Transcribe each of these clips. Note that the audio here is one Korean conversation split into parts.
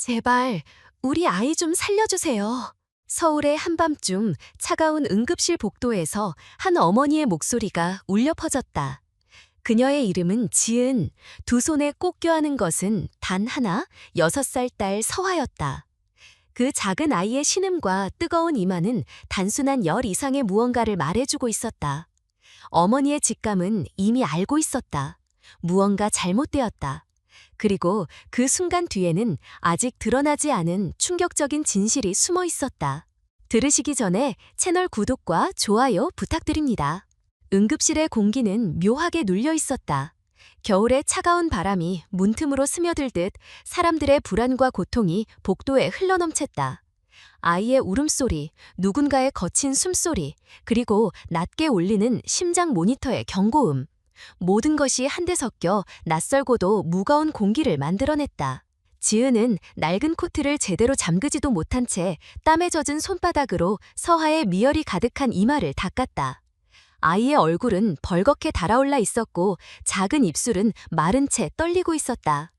제발 우리 아이 좀 살려주세요. 서울의 한밤중 차가운 응급실 복도에서 한 어머니의 목소리가 울려 퍼졌다. 그녀의 이름은 지은, 두 손에 꼭 껴안은 것은 단 하나, 6살 딸 서화였다. 그 작은 아이의 신음과 뜨거운 이마는 단순한 열 이상의 무언가를 말해주고 있었다. 어머니의 직감은 이미 알고 있었다. 무언가 잘못되었다. 그리고 그 순간 뒤에는 아직 드러나지 않은 충격적인 진실이 숨어 있었다. 들으시기 전에 채널 구독과 좋아요 부탁드립니다. 응급실의 공기는 묘하게 눌려 있었다. 겨울의 차가운 바람이 문틈으로 스며들듯 사람들의 불안과 고통이 복도에 흘러넘쳤다. 아이의 울음소리, 누군가의 거친 숨소리, 그리고 낮게 울리는 심장 모니터의 경고음. 모든 것이 한데 섞여 낯설고도 무거운 공기를 만들어냈다. 지은은 낡은 코트를 제대로 잠그지도 못한 채 땀에 젖은 손바닥으로 서하의 미열이 가득한 이마를 닦았다. 아이의 얼굴은 벌겋게 달아올라 있었고 작은 입술은 마른 채 떨리고 있었다.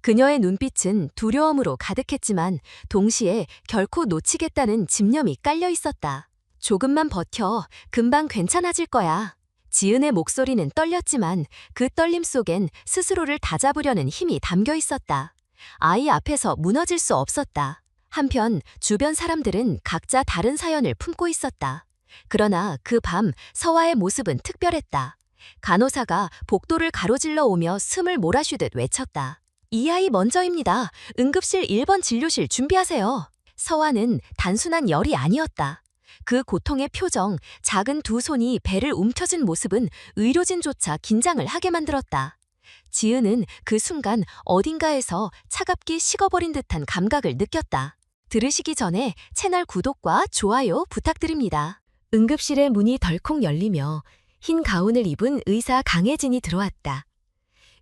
그녀의 눈빛은 두려움으로 가득했지만 동시에 결코 놓치겠다는 집념이 깔려 있었다. 조금만 버텨. 금방 괜찮아질 거야. 지은의 목소리는 떨렸지만 그 떨림 속엔 스스로를 다잡으려는 힘이 담겨 있었다. 아이 앞에서 무너질 수 없었다. 한편 주변 사람들은 각자 다른 사연을 품고 있었다. 그러나 그 밤 서화의 모습은 특별했다. 간호사가 복도를 가로질러 오며 숨을 몰아쉬듯 외쳤다. 이 아이 먼저입니다. 응급실 1번 진료실 준비하세요. 서화는 단순한 열이 아니었다. 그 고통의 표정, 작은 두 손이 배를 움켜쥔 모습은 의료진조차 긴장을 하게 만들었다. 지은은 그 순간 어딘가에서 차갑게 식어버린 듯한 감각을 느꼈다. 들으시기 전에 채널 구독과 좋아요 부탁드립니다. 응급실의 문이 덜컥 열리며 흰 가운을 입은 의사 강혜진이 들어왔다.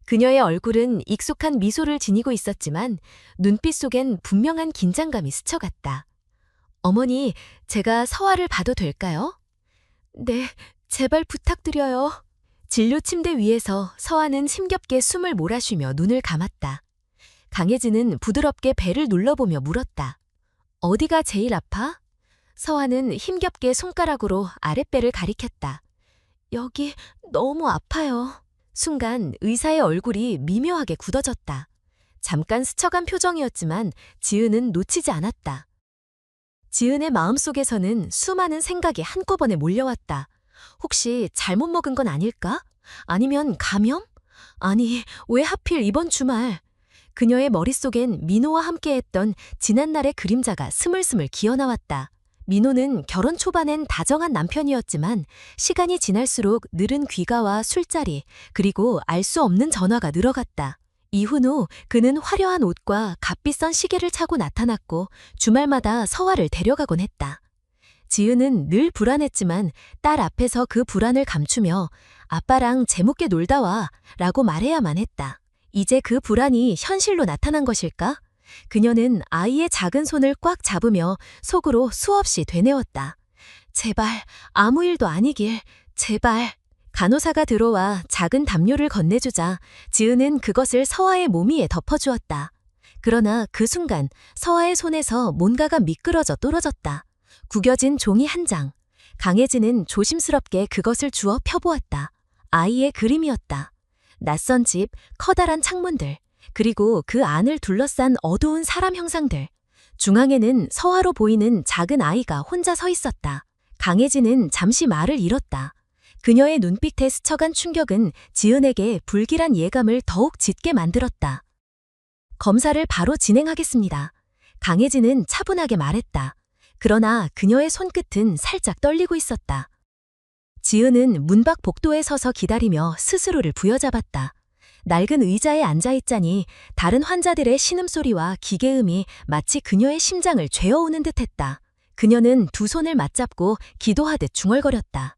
그녀의 얼굴은 익숙한 미소를 지니고 있었지만 눈빛 속엔 분명한 긴장감이 스쳐갔다. 어머니, 제가 서화를 봐도 될까요? 네, 제발 부탁드려요. 진료 침대 위에서 서화는 힘겹게 숨을 몰아쉬며 눈을 감았다. 강혜진은 부드럽게 배를 눌러보며 물었다. 어디가 제일 아파? 서화는 힘겹게 손가락으로 아랫배를 가리켰다. 여기 너무 아파요. 순간 의사의 얼굴이 미묘하게 굳어졌다. 잠깐 스쳐간 표정이었지만 지은은 놓치지 않았다. 지은의 마음속에서는 수많은 생각이 한꺼번에 몰려왔다. 혹시 잘못 먹은 건 아닐까? 아니면 감염? 아니, 왜 하필 이번 주말? 그녀의 머릿속엔 민호와 함께했던 지난날의 그림자가 스물스물 기어나왔다. 민호는 결혼 초반엔 다정한 남편이었지만 시간이 지날수록 늘은 귀가와 술자리, 그리고 알 수 없는 전화가 늘어갔다. 이혼 후 그는 화려한 옷과 값비싼 시계를 차고 나타났고 주말마다 서화를 데려가곤 했다. 지은은 늘 불안했지만 딸 앞에서 그 불안을 감추며 아빠랑 재밌게 놀다 와 라고 말해야만 했다. 이제 그 불안이 현실로 나타난 것일까? 그녀는 아이의 작은 손을 꽉 잡으며 속으로 수없이 되뇌었다. 제발 아무 일도 아니길, 제발. 간호사가 들어와 작은 담요를 건네주자 지은은 그것을 서화의 몸 위에 덮어주었다. 그러나 그 순간 서화의 손에서 뭔가가 미끄러져 떨어졌다. 구겨진 종이 한 장. 강혜진은 조심스럽게 그것을 주워 펴보았다. 아이의 그림이었다. 낯선 집, 커다란 창문들, 그리고 그 안을 둘러싼 어두운 사람 형상들. 중앙에는 서화로 보이는 작은 아이가 혼자 서 있었다. 강혜진은 잠시 말을 잃었다. 그녀의 눈빛에 스쳐간 충격은 지은에게 불길한 예감을 더욱 짙게 만들었다. 검사를 바로 진행하겠습니다. 강혜진은 차분하게 말했다. 그러나 그녀의 손끝은 살짝 떨리고 있었다. 지은은 문 밖 복도에 서서 기다리며 스스로를 부여잡았다. 낡은 의자에 앉아있자니 다른 환자들의 신음소리와 기계음이 마치 그녀의 심장을 죄어오는 듯했다. 그녀는 두 손을 맞잡고 기도하듯 중얼거렸다.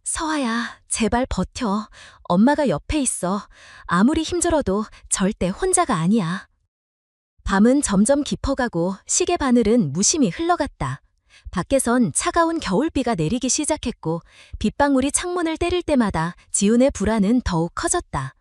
서화야, 제발 버텨. 엄마가 옆에 있어. 아무리 힘들어도 절대 혼자가 아니야. 밤은 점점 깊어가고 시계 바늘은 무심히 흘러갔다. 밖에선 차가운 겨울비가 내리기 시작했고 빗방울이 창문을 때릴 때마다 지훈의 불안은 더욱 커졌다.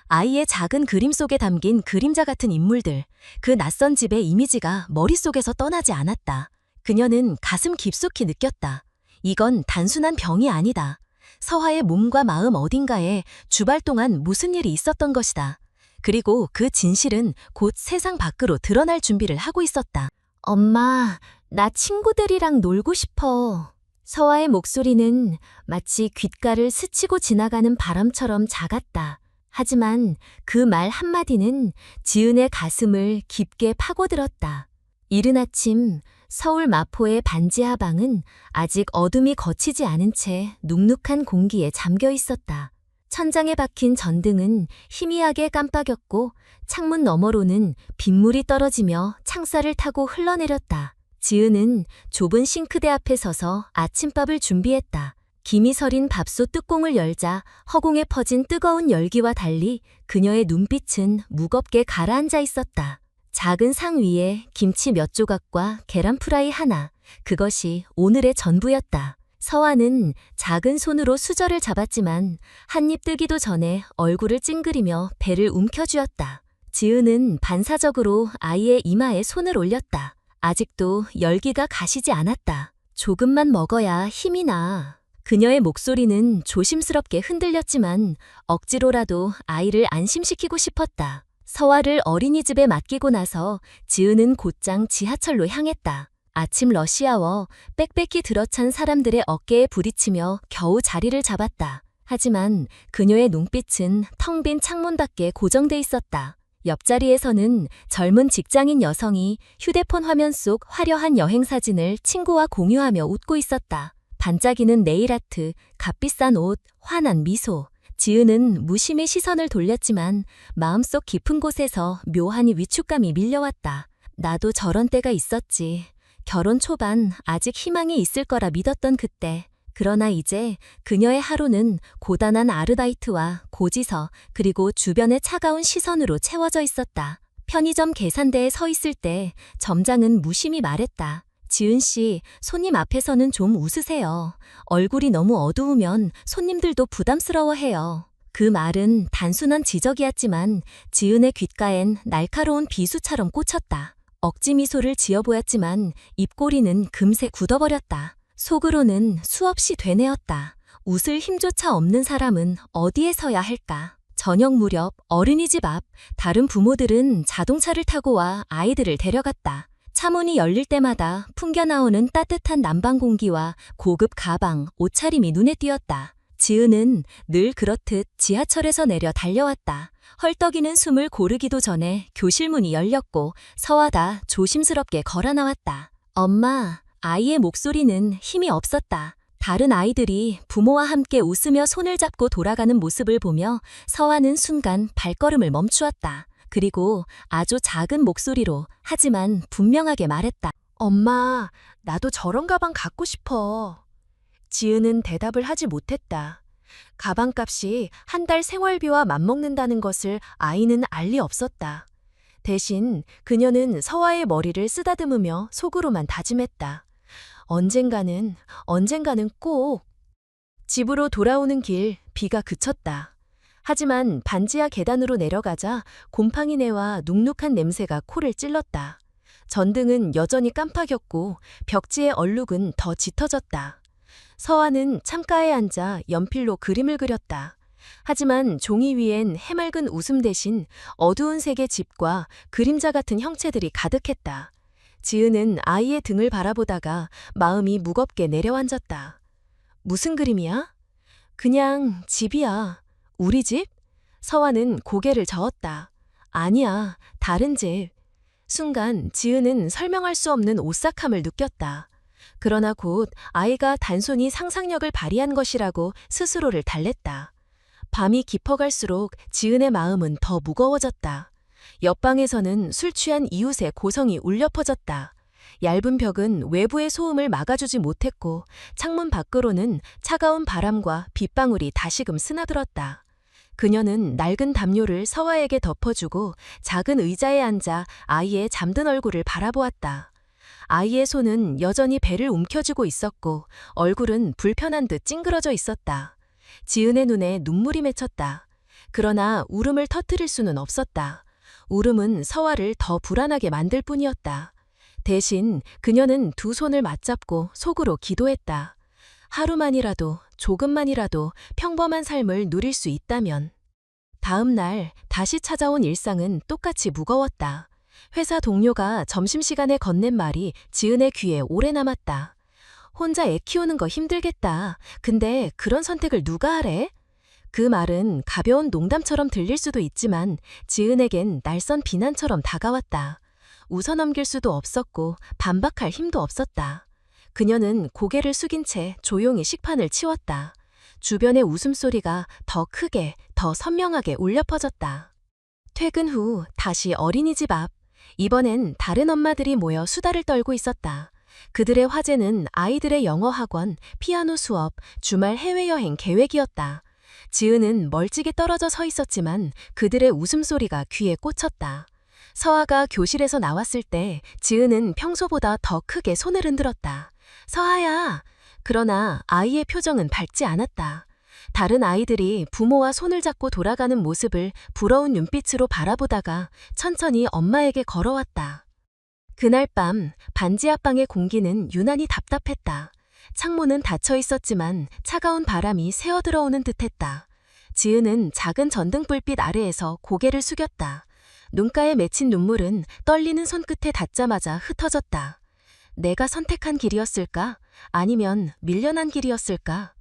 아이의 작은 그림 속에 담긴 그림자 같은 인물들, 그 낯선 집의 이미지가 머릿속에서 떠나지 않았다. 그녀는 가슴 깊숙이 느꼈다. 이건 단순한 병이 아니다. 서화의 몸과 마음 어딘가에 주말 동안 무슨 일이 있었던 것이다. 그리고 그 진실은 곧 세상 밖으로 드러날 준비를 하고 있었다. 엄마, 나 친구들이랑 놀고 싶어. 서화의 목소리는 마치 귓가를 스치고 지나가는 바람처럼 작았다. 하지만 그 말 한마디는 지은의 가슴을 깊게 파고들었다. 이른 아침 서울 마포의 반지하방은 아직 어둠이 걷히지 않은 채 눅눅한 공기에 잠겨 있었다. 천장에 박힌 전등은 희미하게 깜빡였고 창문 너머로는 빗물이 떨어지며 창살을 타고 흘러내렸다. 지은은 좁은 싱크대 앞에 서서 아침밥을 준비했다. 김이 서린 밥솥 뚜껑을 열자 허공에 퍼진 뜨거운 열기와 달리 그녀의 눈빛은 무겁게 가라앉아 있었다. 작은 상 위에 김치 몇 조각과 계란 프라이 하나, 그것이 오늘의 전부였다. 서화는 작은 손으로 수저를 잡았지만 한 입 뜨기도 전에 얼굴을 찡그리며 배를 움켜쥐었다. 지은은 반사적으로 아이의 이마에 손을 올렸다. 아직도 열기가 가시지 않았다. 조금만 먹어야 힘이 나. 그녀의 목소리는 조심스럽게 흔들렸지만 억지로라도 아이를 안심시키고 싶었다. 서화를 어린이집에 맡기고 나서 지은은 곧장 지하철로 향했다. 아침 러시아워 빽빽히 들어찬 사람들의 어깨에 부딪히며 겨우 자리를 잡았다. 하지만 그녀의 눈빛은 텅 빈 창문 밖에 고정돼 있었다. 옆자리에서는 젊은 직장인 여성이 휴대폰 화면 속 화려한 여행 사진을 친구와 공유하며 웃고 있었다. 반짝이는 네일아트, 값비싼 옷, 환한 미소. 지은은 무심히 시선을 돌렸지만 마음속 깊은 곳에서 묘한 위축감이 밀려왔다. 나도 저런 때가 있었지. 결혼 초반 아직 희망이 있을 거라 믿었던 그때. 그러나 이제 그녀의 하루는 고단한 아르바이트와 고지서 그리고 주변의 차가운 시선으로 채워져 있었다. 편의점 계산대에 서 있을 때 점장은 무심히 말했다. 지은 씨, 손님 앞에서는 좀 웃으세요. 얼굴이 너무 어두우면 손님들도 부담스러워해요. 그 말은 단순한 지적이었지만 지은의 귓가엔 날카로운 비수처럼 꽂혔다. 억지 미소를 지어 보였지만 입꼬리는 금세 굳어버렸다. 속으로는 수없이 되뇌었다. 웃을 힘조차 없는 사람은 어디에 서야 할까? 저녁 무렵 어린이집 앞, 다른 부모들은 자동차를 타고 와 아이들을 데려갔다. 차 문이 열릴 때마다 풍겨나오는 따뜻한 난방 공기와 고급 가방, 옷차림이 눈에 띄었다. 지은은 늘 그렇듯 지하철에서 내려 달려왔다. 헐떡이는 숨을 고르기도 전에 교실 문이 열렸고 서화가 조심스럽게 걸어 나왔다. 엄마, 아이의 목소리는 힘이 없었다. 다른 아이들이 부모와 함께 웃으며 손을 잡고 돌아가는 모습을 보며 서화는 순간 발걸음을 멈추었다. 그리고 아주 작은 목소리로 하지만 분명하게 말했다. 엄마, 나도 저런 가방 갖고 싶어. 지은은 대답을 하지 못했다. 가방값이 한 달 생활비와 맞먹는다는 것을 아이는 알 리 없었다. 대신 그녀는 서화의 머리를 쓰다듬으며 속으로만 다짐했다. 언젠가는 꼭. 집으로 돌아오는 길 비가 그쳤다. 하지만 반지하 계단으로 내려가자 곰팡이내와 눅눅한 냄새가 코를 찔렀다. 전등은 여전히 깜빡였고 벽지의 얼룩은 더 짙어졌다. 서화는 창가에 앉아 연필로 그림을 그렸다. 하지만 종이 위엔 해맑은 웃음 대신 어두운 색의 집과 그림자 같은 형체들이 가득했다. 지은은 아이의 등을 바라보다가 마음이 무겁게 내려앉았다. 무슨 그림이야? 그냥 집이야. 우리 집? 서화는 고개를 저었다. 아니야, 다른 집. 순간 지은은 설명할 수 없는 오싹함을 느꼈다. 그러나 곧 아이가 단순히 상상력을 발휘한 것이라고 스스로를 달랬다. 밤이 깊어갈수록 지은의 마음은 더 무거워졌다. 옆방에서는 술 취한 이웃의 고성이 울려 퍼졌다. 얇은 벽은 외부의 소음을 막아주지 못했고 창문 밖으로는 차가운 바람과 빗방울이 다시금 스나들었다. 그녀는 낡은 담요를 서화에게 덮어주고 작은 의자에 앉아 아이의 잠든 얼굴을 바라보았다. 아이의 손은 여전히 배를 움켜쥐고 있었고 얼굴은 불편한 듯 찡그러져 있었다. 지은의 눈에 눈물이 맺혔다. 그러나 울음을 터뜨릴 수는 없었다. 울음은 서아를 더 불안하게 만들 뿐이었다. 대신 그녀는 두 손을 맞잡고 속으로 기도했다. 하루만이라도, 조금만이라도 평범한 삶을 누릴 수 있다면. 다음 날 다시 찾아온 일상은 똑같이 무거웠다. 회사 동료가 점심시간에 건넨 말이 지은의 귀에 오래 남았다. 혼자 애 키우는 거 힘들겠다. 근데 그런 선택을 누가 하래? 그 말은 가벼운 농담처럼 들릴 수도 있지만 지은에겐 날선 비난처럼 다가왔다. 웃어넘길 수도 없었고 반박할 힘도 없었다. 그녀는 고개를 숙인 채 조용히 식판을 치웠다. 주변의 웃음소리가 더 크게, 더 선명하게 울려 퍼졌다. 퇴근 후 다시 어린이집 앞. 이번엔 다른 엄마들이 모여 수다를 떨고 있었다. 그들의 화제는 아이들의 영어 학원, 피아노 수업, 주말 해외여행 계획이었다. 지은은 멀찍이 떨어져 서 있었지만 그들의 웃음소리가 귀에 꽂혔다. 서아가 교실에서 나왔을 때 지은은 평소보다 더 크게 손을 흔들었다. 서아야. 그러나 아이의 표정은 밝지 않았다. 다른 아이들이 부모와 손을 잡고 돌아가는 모습을 부러운 눈빛으로 바라보다가 천천히 엄마에게 걸어왔다. 그날 밤 반지 앞방의 공기는 유난히 답답했다. 창문은 닫혀 있었지만 차가운 바람이 새어 들어오는 듯했다. 지은은 작은 전등불빛 아래에서 고개를 숙였다. 눈가에 맺힌 눈물은 떨리는 손끝에 닿자마자 흩어졌다. 내가 선택한 길이었을까? 아니면 밀려난 길이었을까?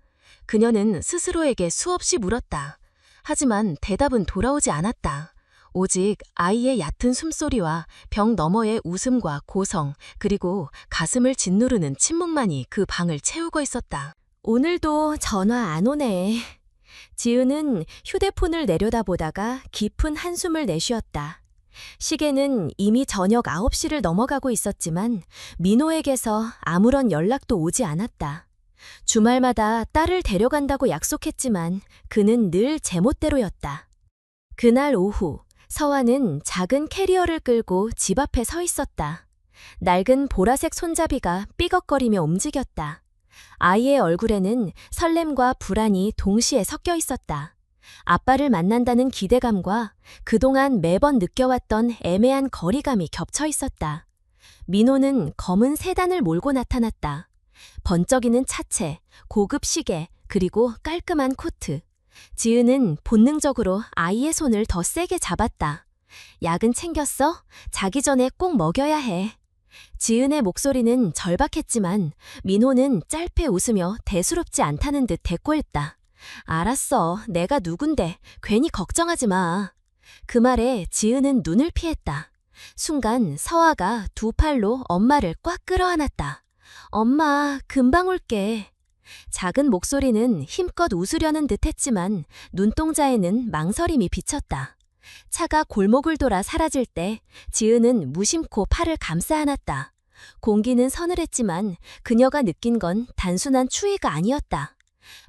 그녀는 스스로에게 수없이 물었다. 하지만 대답은 돌아오지 않았다. 오직 아이의 얕은 숨소리와 벽 너머의 웃음과 고성, 그리고 가슴을 짓누르는 침묵만이 그 방을 채우고 있었다. 오늘도 전화 안 오네. 지은은 휴대폰을 내려다보다가 깊은 한숨을 내쉬었다. 시계는 이미 저녁 9시를 넘어가고 있었지만 민호에게서 아무런 연락도 오지 않았다. 주말마다 딸을 데려간다고 약속했지만 그는 늘 제멋대로였다. 그날 오후 서아는 작은 캐리어를 끌고 집 앞에 서 있었다. 낡은 보라색 손잡이가 삐걱거리며 움직였다. 아이의 얼굴에는 설렘과 불안이 동시에 섞여 있었다. 아빠를 만난다는 기대감과 그동안 매번 느껴왔던 애매한 거리감이 겹쳐 있었다. 민호는 검은 세단을 몰고 나타났다. 번쩍이는 차체, 고급 시계, 그리고 깔끔한 코트. 지은은 본능적으로 아이의 손을 더 세게 잡았다. 약은 챙겼어? 자기 전에 꼭 먹여야 해. 지은의 목소리는 절박했지만 민호는 짧게 웃으며 대수롭지 않다는 듯 대꾸했다. 알았어, 내가 누군데 괜히 걱정하지 마. 그 말에 지은은 눈을 피했다. 순간 서아가 두 팔로 엄마를 꽉 끌어안았다. 엄마, 금방 올게. 작은 목소리는 힘껏 웃으려는 듯 했지만 눈동자에는 망설임이 비쳤다. 차가 골목을 돌아 사라질 때 지은은 무심코 팔을 감싸 안았다. 공기는 서늘했지만 그녀가 느낀 건 단순한 추위가 아니었다.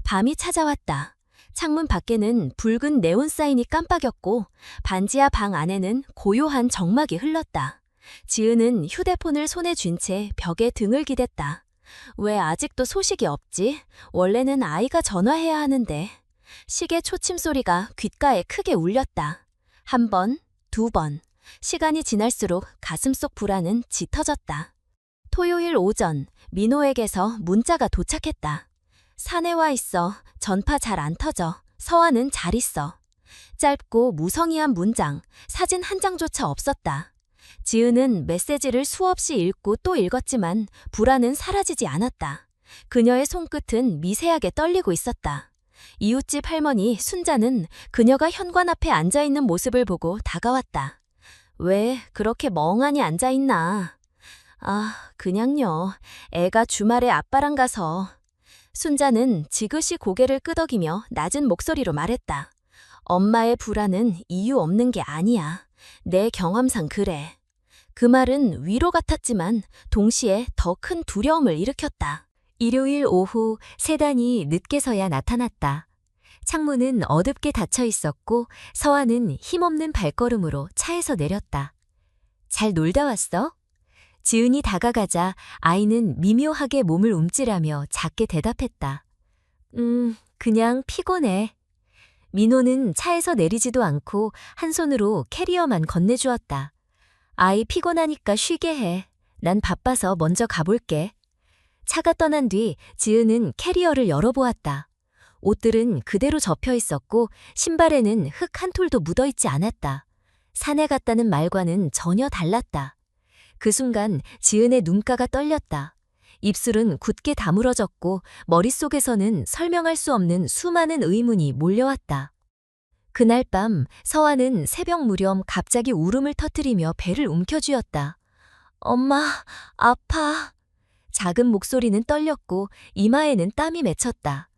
밤이 찾아왔다. 창문 밖에는 붉은 네온 사인이 깜빡였고 반지하 방 안에는 고요한 정막이 흘렀다. 지은은 휴대폰을 손에 쥔 채 벽에 등을 기댔다. 왜 아직도 소식이 없지? 원래는 아이가 전화해야 하는데. 시계 초침 소리가 귓가에 크게 울렸다. 한 번, 두 번. 시간이 지날수록 가슴속 불안은 짙어졌다. 토요일 오전, 민호에게서 문자가 도착했다. 산에 와 있어. 전파 잘 안 터져. 서아는 잘 있어. 짧고 무성의한 문장, 사진 한 장조차 없었다. 지은은 메시지를 수없이 읽고 또 읽었지만 불안은 사라지지 않았다. 그녀의 손끝은 미세하게 떨리고 있었다. 이웃집 할머니 순자는 그녀가 현관 앞에 앉아있는 모습을 보고 다가왔다. 왜 그렇게 멍하니 앉아있나? 아, 그냥요. 애가 주말에 아빠랑 가서. 순자는 지그시 고개를 끄덕이며 낮은 목소리로 말했다. 엄마의 불안은 이유 없는 게 아니야. 내 경험상 그래. 그 말은 위로 같았지만 동시에 더 큰 두려움을 일으켰다. 일요일 오후 세단이 늦게서야 나타났다. 창문은 어둡게 닫혀 있었고 서아는 힘없는 발걸음으로 차에서 내렸다. 잘 놀다 왔어? 지은이 다가가자 아이는 미묘하게 몸을 움찔하며 작게 대답했다. 그냥 피곤해. 민호는 차에서 내리지도 않고 한 손으로 캐리어만 건네주었다. 아이 피곤하니까 쉬게 해. 난 바빠서 먼저 가볼게. 차가 떠난 뒤 지은은 캐리어를 열어보았다. 옷들은 그대로 접혀 있었고 신발에는 흙 한 톨도 묻어있지 않았다. 산에 갔다는 말과는 전혀 달랐다. 그 순간 지은의 눈가가 떨렸다. 입술은 굳게 다물어졌고 머릿속에서는 설명할 수 없는 수많은 의문이 몰려왔다. 그날 밤 서화는 새벽 무렴 갑자기 울음을 터뜨리며 배를 움켜쥐었다. 엄마, 아파. 작은 목소리는 떨렸고 이마에는 땀이 맺혔다.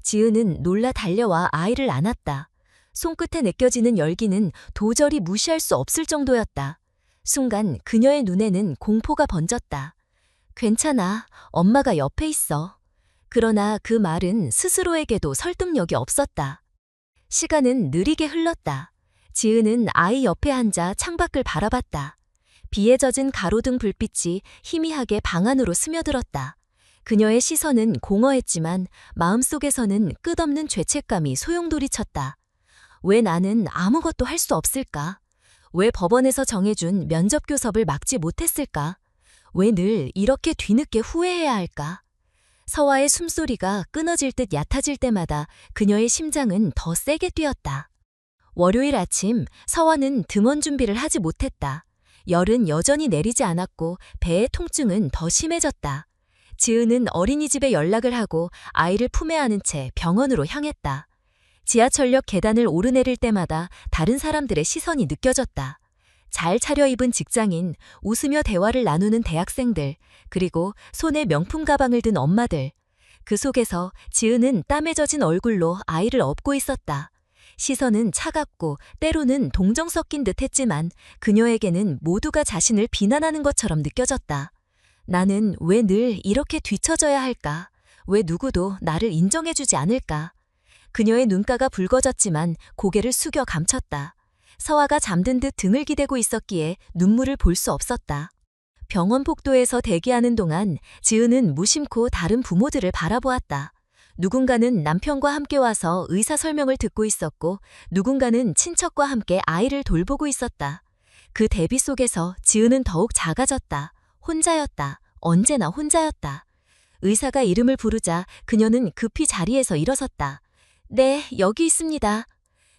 지은은 놀라 달려와 아이를 안았다. 손끝에 느껴지는 열기는 도저히 무시할 수 없을 정도였다. 순간 그녀의 눈에는 공포가 번졌다. 괜찮아, 엄마가 옆에 있어. 그러나 그 말은 스스로에게도 설득력이 없었다. 시간은 느리게 흘렀다. 지은은 아이 옆에 앉아 창밖을 바라봤다. 비에 젖은 가로등 불빛이 희미하게 방 안으로 스며들었다. 그녀의 시선은 공허했지만 마음속에서는 끝없는 죄책감이 소용돌이쳤다. 왜 나는 아무것도 할 수 없을까? 왜 법원에서 정해준 면접교섭을 막지 못했을까? 왜 늘 이렇게 뒤늦게 후회해야 할까? 서화의 숨소리가 끊어질 듯 얕아질 때마다 그녀의 심장은 더 세게 뛰었다. 월요일 아침 서화는 등원 준비를 하지 못했다. 열은 여전히 내리지 않았고 배의 통증은 더 심해졌다. 지은은 어린이집에 연락을 하고 아이를 품에 안은 채 병원으로 향했다. 지하철역 계단을 오르내릴 때마다 다른 사람들의 시선이 느껴졌다. 잘 차려입은 직장인, 웃으며 대화를 나누는 대학생들, 그리고 손에 명품 가방을 든 엄마들. 그 속에서 지은은 땀에 젖은 얼굴로 아이를 업고 있었다. 시선은 차갑고 때로는 동정 섞인 듯 했지만 그녀에게는 모두가 자신을 비난하는 것처럼 느껴졌다. 나는 왜 늘 이렇게 뒤처져야 할까? 왜 누구도 나를 인정해주지 않을까? 그녀의 눈가가 붉어졌지만 고개를 숙여 감췄다. 서화가 잠든 듯 등을 기대고 있었기에 눈물을 볼 수 없었다. 병원 복도에서 대기하는 동안 지은은 무심코 다른 부모들을 바라보았다. 누군가는 남편과 함께 와서 의사 설명을 듣고 있었고 누군가는 친척과 함께 아이를 돌보고 있었다. 그 대비 속에서 지은은 더욱 작아졌다. 혼자였다. 언제나 혼자였다. 의사가 이름을 부르자 그녀는 급히 자리에서 일어섰다. 네, 여기 있습니다.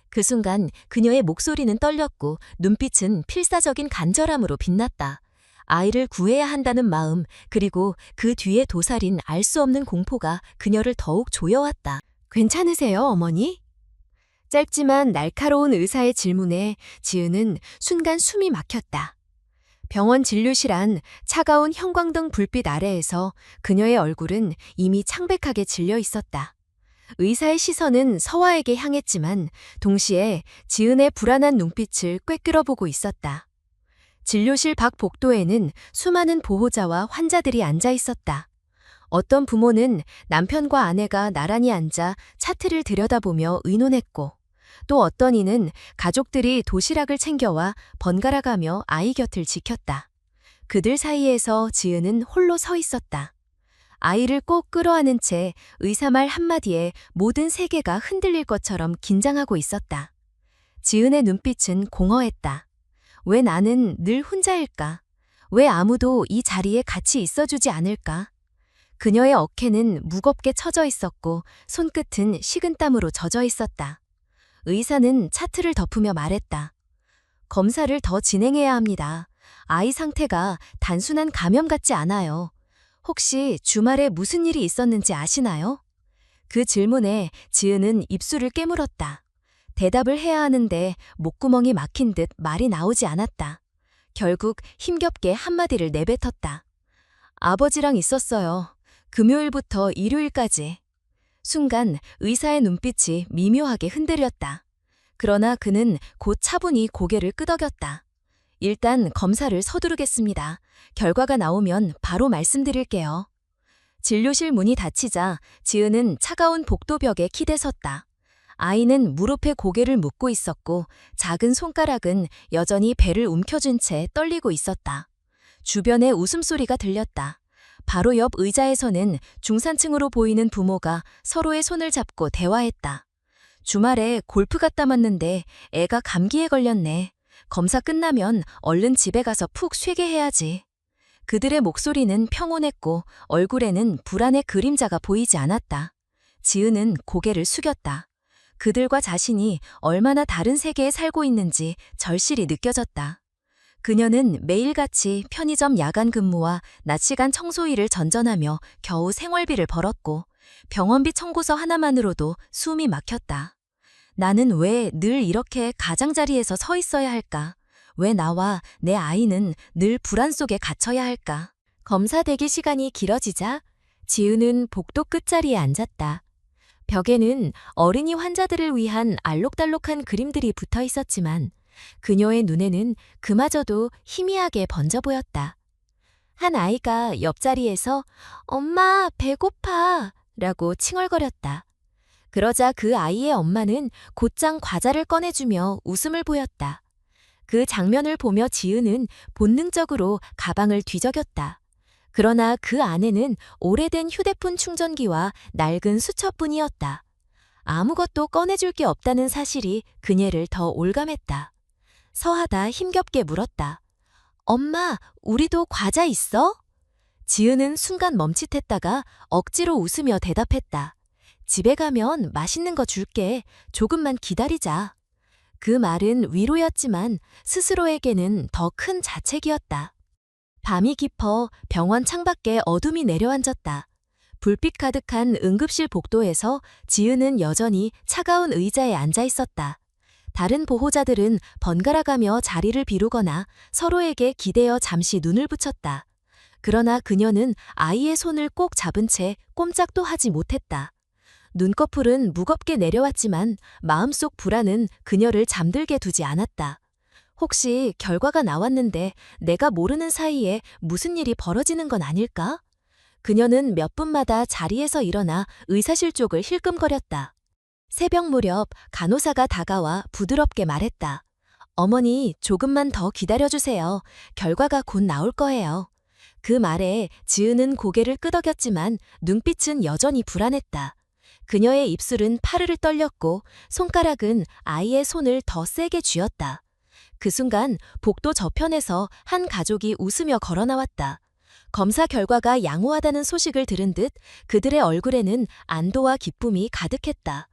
그 순간 그녀의 목소리는 떨렸고 눈빛은 필사적인 간절함으로 빛났다. 아이를 구해야 한다는 마음, 그리고 그 뒤에 도사린 알 수 없는 공포가 그녀를 더욱 조여왔다. 괜찮으세요, 어머니? 짧지만 날카로운 의사의 질문에 지은은 순간 숨이 막혔다. 병원 진료실 안 차가운 형광등 불빛 아래에서 그녀의 얼굴은 이미 창백하게 질려 있었다. 의사의 시선은 서화에게 향했지만 동시에 지은의 불안한 눈빛을 꿰뚫어보고 있었다. 진료실 밖 복도에는 수많은 보호자와 환자들이 앉아 있었다. 어떤 부모는 남편과 아내가 나란히 앉아 차트를 들여다보며 의논했고 또 어떤 이는 가족들이 도시락을 챙겨와 번갈아가며 아이 곁을 지켰다. 그들 사이에서 지은은 홀로 서 있었다. 아이를 꼭 끌어안은 채 의사 말 한마디에 모든 세계가 흔들릴 것처럼 긴장하고 있었다. 지은의 눈빛은 공허했다. 왜 나는 늘 혼자일까? 왜 아무도 이 자리에 같이 있어주지 않을까? 그녀의 어깨는 무겁게 처져 있었고 손끝은 식은땀으로 젖어 있었다. 의사는 차트를 덮으며 말했다. 검사를 더 진행해야 합니다. 아이 상태가 단순한 감염 같지 않아요. 혹시 주말에 무슨 일이 있었는지 아시나요? 그 질문에 지은은 입술을 깨물었다. 대답을 해야 하는데 목구멍이 막힌 듯 말이 나오지 않았다. 결국 힘겹게 한마디를 내뱉었다. 아버지랑 있었어요. 금요일부터 일요일까지. 순간 의사의 눈빛이 미묘하게 흔들렸다. 그러나 그는 곧 차분히 고개를 끄덕였다. 일단 검사를 서두르겠습니다. 결과가 나오면 바로 말씀드릴게요. 진료실 문이 닫히자 지은은 차가운 복도벽에 기대섰다. 아이는 무릎에 고개를 묻고 있었고 작은 손가락은 여전히 배를 움켜쥔 채 떨리고 있었다. 주변에 웃음소리가 들렸다. 바로 옆 의자에서는 중산층으로 보이는 부모가 서로의 손을 잡고 대화했다. 주말에 골프 갔다 왔는데 애가 감기에 걸렸네. 검사 끝나면 얼른 집에 가서 푹 쉬게 해야지. 그들의 목소리는 평온했고 얼굴에는 불안의 그림자가 보이지 않았다. 지은은 고개를 숙였다. 그들과 자신이 얼마나 다른 세계에 살고 있는지 절실히 느껴졌다. 그녀는 매일같이 편의점 야간 근무와 낮 시간 청소 일을 전전하며 겨우 생활비를 벌었고 병원비 청구서 하나만으로도 숨이 막혔다. 나는 왜 늘 이렇게 가장자리에서 서 있어야 할까? 왜 나와 내 아이는 늘 불안 속에 갇혀야 할까? 검사 대기 시간이 길어지자 지은은 복도 끝자리에 앉았다. 벽에는 어린이 환자들을 위한 알록달록한 그림들이 붙어 있었지만 그녀의 눈에는 그마저도 희미하게 번져 보였다. 한 아이가 옆자리에서 "엄마, 배고파" 라고 칭얼거렸다. 그러자 그 아이의 엄마는 곧장 과자를 꺼내주며 웃음을 보였다. 그 장면을 보며 지은은 본능적으로 가방을 뒤적였다. 그러나 그 안에는 오래된 휴대폰 충전기와 낡은 수첩뿐이었다. 아무것도 꺼내줄 게 없다는 사실이 그녀를 더 올감했다. 서하다 힘겹게 물었다. "엄마, 우리도 과자 있어?" 지은은 순간 멈칫했다가 억지로 웃으며 대답했다. "집에 가면 맛있는 거 줄게. 조금만 기다리자." 그 말은 위로였지만 스스로에게는 더 큰 자책이었다. 밤이 깊어 병원 창밖에 어둠이 내려앉았다. 불빛 가득한 응급실 복도에서 지은은 여전히 차가운 의자에 앉아 있었다. 다른 보호자들은 번갈아가며 자리를 비우거나 서로에게 기대어 잠시 눈을 붙였다. 그러나 그녀는 아이의 손을 꼭 잡은 채 꼼짝도 하지 못했다. 눈꺼풀은 무겁게 내려왔지만 마음속 불안은 그녀를 잠들게 두지 않았다. 혹시 결과가 나왔는데 내가 모르는 사이에 무슨 일이 벌어지는 건 아닐까? 그녀는 몇 분마다 자리에서 일어나 의사실 쪽을 힐끔거렸다. 새벽 무렵 간호사가 다가와 부드럽게 말했다. "어머니, 조금만 더 기다려주세요. 결과가 곧 나올 거예요." 그 말에 지은은 고개를 끄덕였지만 눈빛은 여전히 불안했다. 그녀의 입술은 파르르 떨렸고 손가락은 아이의 손을 더 세게 쥐었다. 그 순간 복도 저편에서 한 가족이 웃으며 걸어나왔다. 검사 결과가 양호하다는 소식을 들은 듯 그들의 얼굴에는 안도와 기쁨이 가득했다.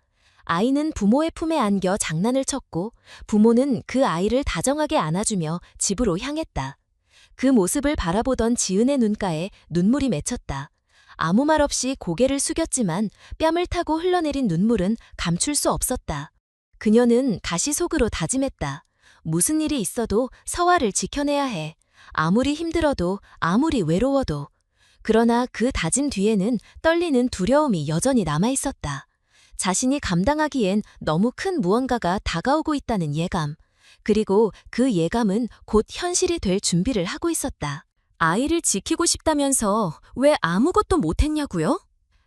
아이는 부모의 품에 안겨 장난을 쳤고 부모는 그 아이를 다정하게 안아주며 집으로 향했다. 그 모습을 바라보던 지은의 눈가에 눈물이 맺혔다. 아무 말 없이 고개를 숙였지만 뺨을 타고 흘러내린 눈물은 감출 수 없었다. 그녀는 다시 속으로 다짐했다. 무슨 일이 있어도 서아를 지켜내야 해. 아무리 힘들어도 아무리 외로워도. 그러나 그 다짐 뒤에는 떨리는 두려움이 여전히 남아있었다. 자신이 감당하기엔 너무 큰 무언가가 다가오고 있다는 예감. 그리고 그 예감은 곧 현실이 될 준비를 하고 있었다. 아이를 지키고 싶다면서 왜 아무것도 못했냐고요?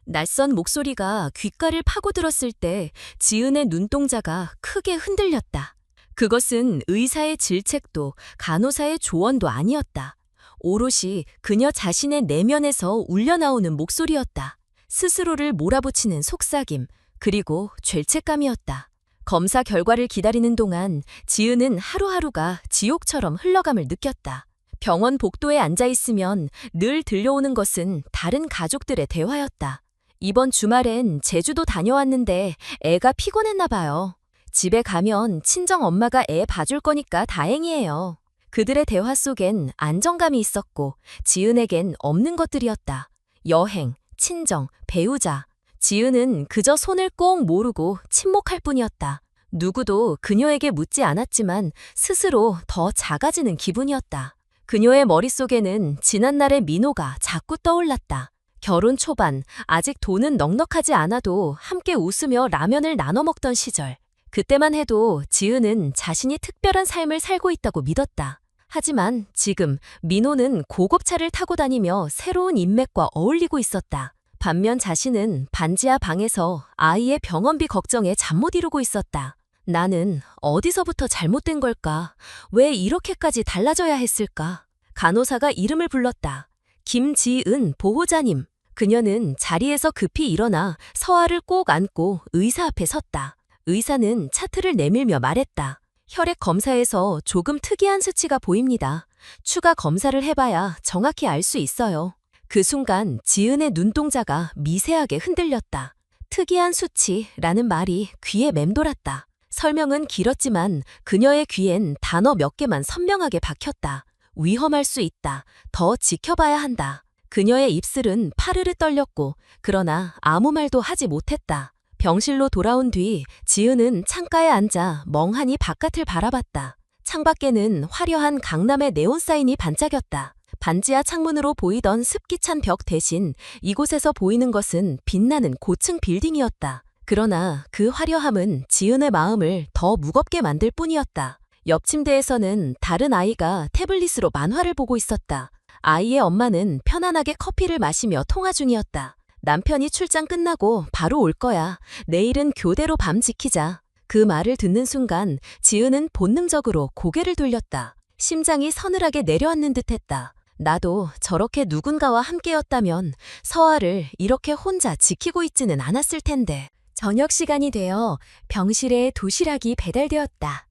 낯선 목소리가 귓가를 파고들었을 때 지은의 눈동자가 크게 흔들렸다. 그것은 의사의 질책도 간호사의 조언도 아니었다. 오롯이 그녀 자신의 내면에서 울려나오는 목소리였다. 스스로를 몰아붙이는 속삭임, 그리고 죄책감이었다. 검사 결과를 기다리는 동안 지은은 하루하루가 지옥처럼 흘러감을 느꼈다. 병원 복도에 앉아있으면 늘 들려오는 것은 다른 가족들의 대화였다. "이번 주말엔 제주도 다녀왔는데 애가 피곤했나 봐요. 집에 가면 친정 엄마가 애 봐줄 거니까 다행이에요." 그들의 대화 속엔 안정감이 있었고 지은에겐 없는 것들이었다. 여행, 친정, 배우자. 지은은 그저 손을 꼭 모르고 침묵할 뿐이었다. 누구도 그녀에게 묻지 않았지만 스스로 더 작아지는 기분이었다. 그녀의 머릿속에는 지난날의 민호가 자꾸 떠올랐다. 결혼 초반, 아직 돈은 넉넉하지 않아도 함께 웃으며 라면을 나눠 먹던 시절. 그때만 해도 지은은 자신이 특별한 삶을 살고 있다고 믿었다. 하지만 지금 민호는 고급차를 타고 다니며 새로운 인맥과 어울리고 있었다. 반면 자신은 반지하 방에서 아이의 병원비 걱정에 잠 못 이루고 있었다. 나는 어디서부터 잘못된 걸까? 왜 이렇게까지 달라져야 했을까? 간호사가 이름을 불렀다. 김지은 보호자님. 그녀는 자리에서 급히 일어나 서아를 꼭 안고 의사 앞에 섰다. 의사는 차트를 내밀며 말했다. 혈액 검사에서 조금 특이한 수치가 보입니다. 추가 검사를 해봐야 정확히 알 수 있어요. 그 순간 지은의 눈동자가 미세하게 흔들렸다. 특이한 수치라는 말이 귀에 맴돌았다. 설명은 길었지만 그녀의 귀엔 단어 몇 개만 선명하게 박혔다. 위험할 수 있다. 더 지켜봐야 한다. 그녀의 입술은 파르르 떨렸고 그러나 아무 말도 하지 못했다. 병실로 돌아온 뒤 지은은 창가에 앉아 멍하니 바깥을 바라봤다. 창밖에는 화려한 강남의 네온 사인이 반짝였다. 반지하 창문으로 보이던 습기 찬 벽 대신 이곳에서 보이는 것은 빛나는 고층 빌딩이었다. 그러나 그 화려함은 지은의 마음을 더 무겁게 만들 뿐이었다. 옆 침대에서는 다른 아이가 태블릿으로 만화를 보고 있었다. 아이의 엄마는 편안하게 커피를 마시며 통화 중이었다. 남편이 출장 끝나고 바로 올 거야. 내일은 교대로 밤 지키자. 그 말을 듣는 순간 지은은 본능적으로 고개를 돌렸다. 심장이 서늘하게 내려앉는 듯했다. 나도 저렇게 누군가와 함께였다면 서아를 이렇게 혼자 지키고 있지는 않았을 텐데. 저녁 시간이 되어 병실에 도시락이 배달되었다.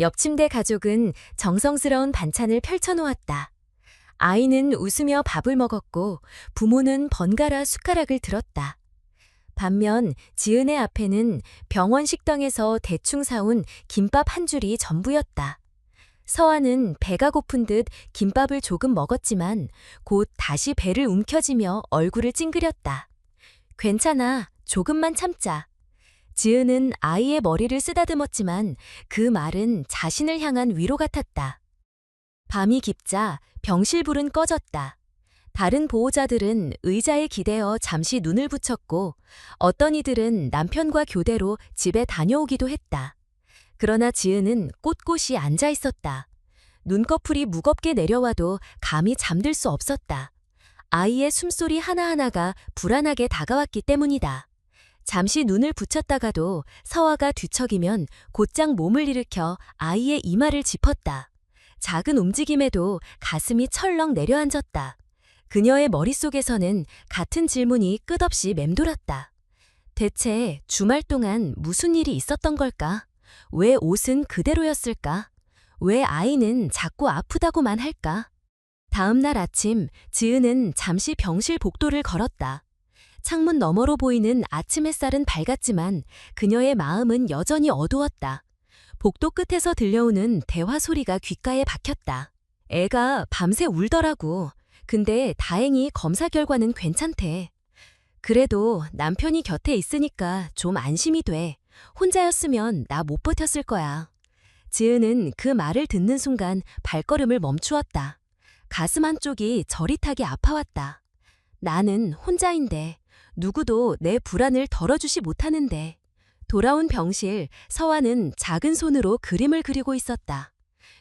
옆 침대 가족은 정성스러운 반찬을 펼쳐놓았다. 아이는 웃으며 밥을 먹었고 부모는 번갈아 숟가락을 들었다. 반면 지은의 앞에는 병원 식당에서 대충 사온 김밥 한 줄이 전부였다. 서아는 배가 고픈 듯 김밥을 조금 먹었지만 곧 다시 배를 움켜쥐며 얼굴을 찡그렸다. 괜찮아, 조금만 참자. 지은은 아이의 머리를 쓰다듬었지만 그 말은 자신을 향한 위로 같았다. 밤이 깊자 병실 불은 꺼졌다. 다른 보호자들은 의자에 기대어 잠시 눈을 붙였고 어떤 이들은 남편과 교대로 집에 다녀오기도 했다. 그러나 지은은 꼿꼿이 앉아 있었다. 눈꺼풀이 무겁게 내려와도 감히 잠들 수 없었다. 아이의 숨소리 하나하나가 불안하게 다가왔기 때문이다. 잠시 눈을 붙였다가도 서아가 뒤척이면 곧장 몸을 일으켜 아이의 이마를 짚었다. 작은 움직임에도 가슴이 철렁 내려앉았다. 그녀의 머릿속에서는 같은 질문이 끝없이 맴돌았다. 대체 주말 동안 무슨 일이 있었던 걸까? 왜 옷은 그대로였을까? 왜 아이는 자꾸 아프다고만 할까? 다음 날 아침, 지은은 잠시 병실 복도를 걸었다. 창문 너머로 보이는 아침 햇살은 밝았지만 그녀의 마음은 여전히 어두웠다. 복도 끝에서 들려오는 대화 소리가 귓가에 박혔다. 애가 밤새 울더라고. 근데 다행히 검사 결과는 괜찮대. 그래도 남편이 곁에 있으니까 좀 안심이 돼. 혼자였으면 나 못 버텼을 거야. 지은은 그 말을 듣는 순간 발걸음을 멈추었다. 가슴 한쪽이 저릿하게 아파왔다. 나는 혼자인데 누구도 내 불안을 덜어주지 못하는데. 돌아온 병실, 서아는 작은 손으로 그림을 그리고 있었다.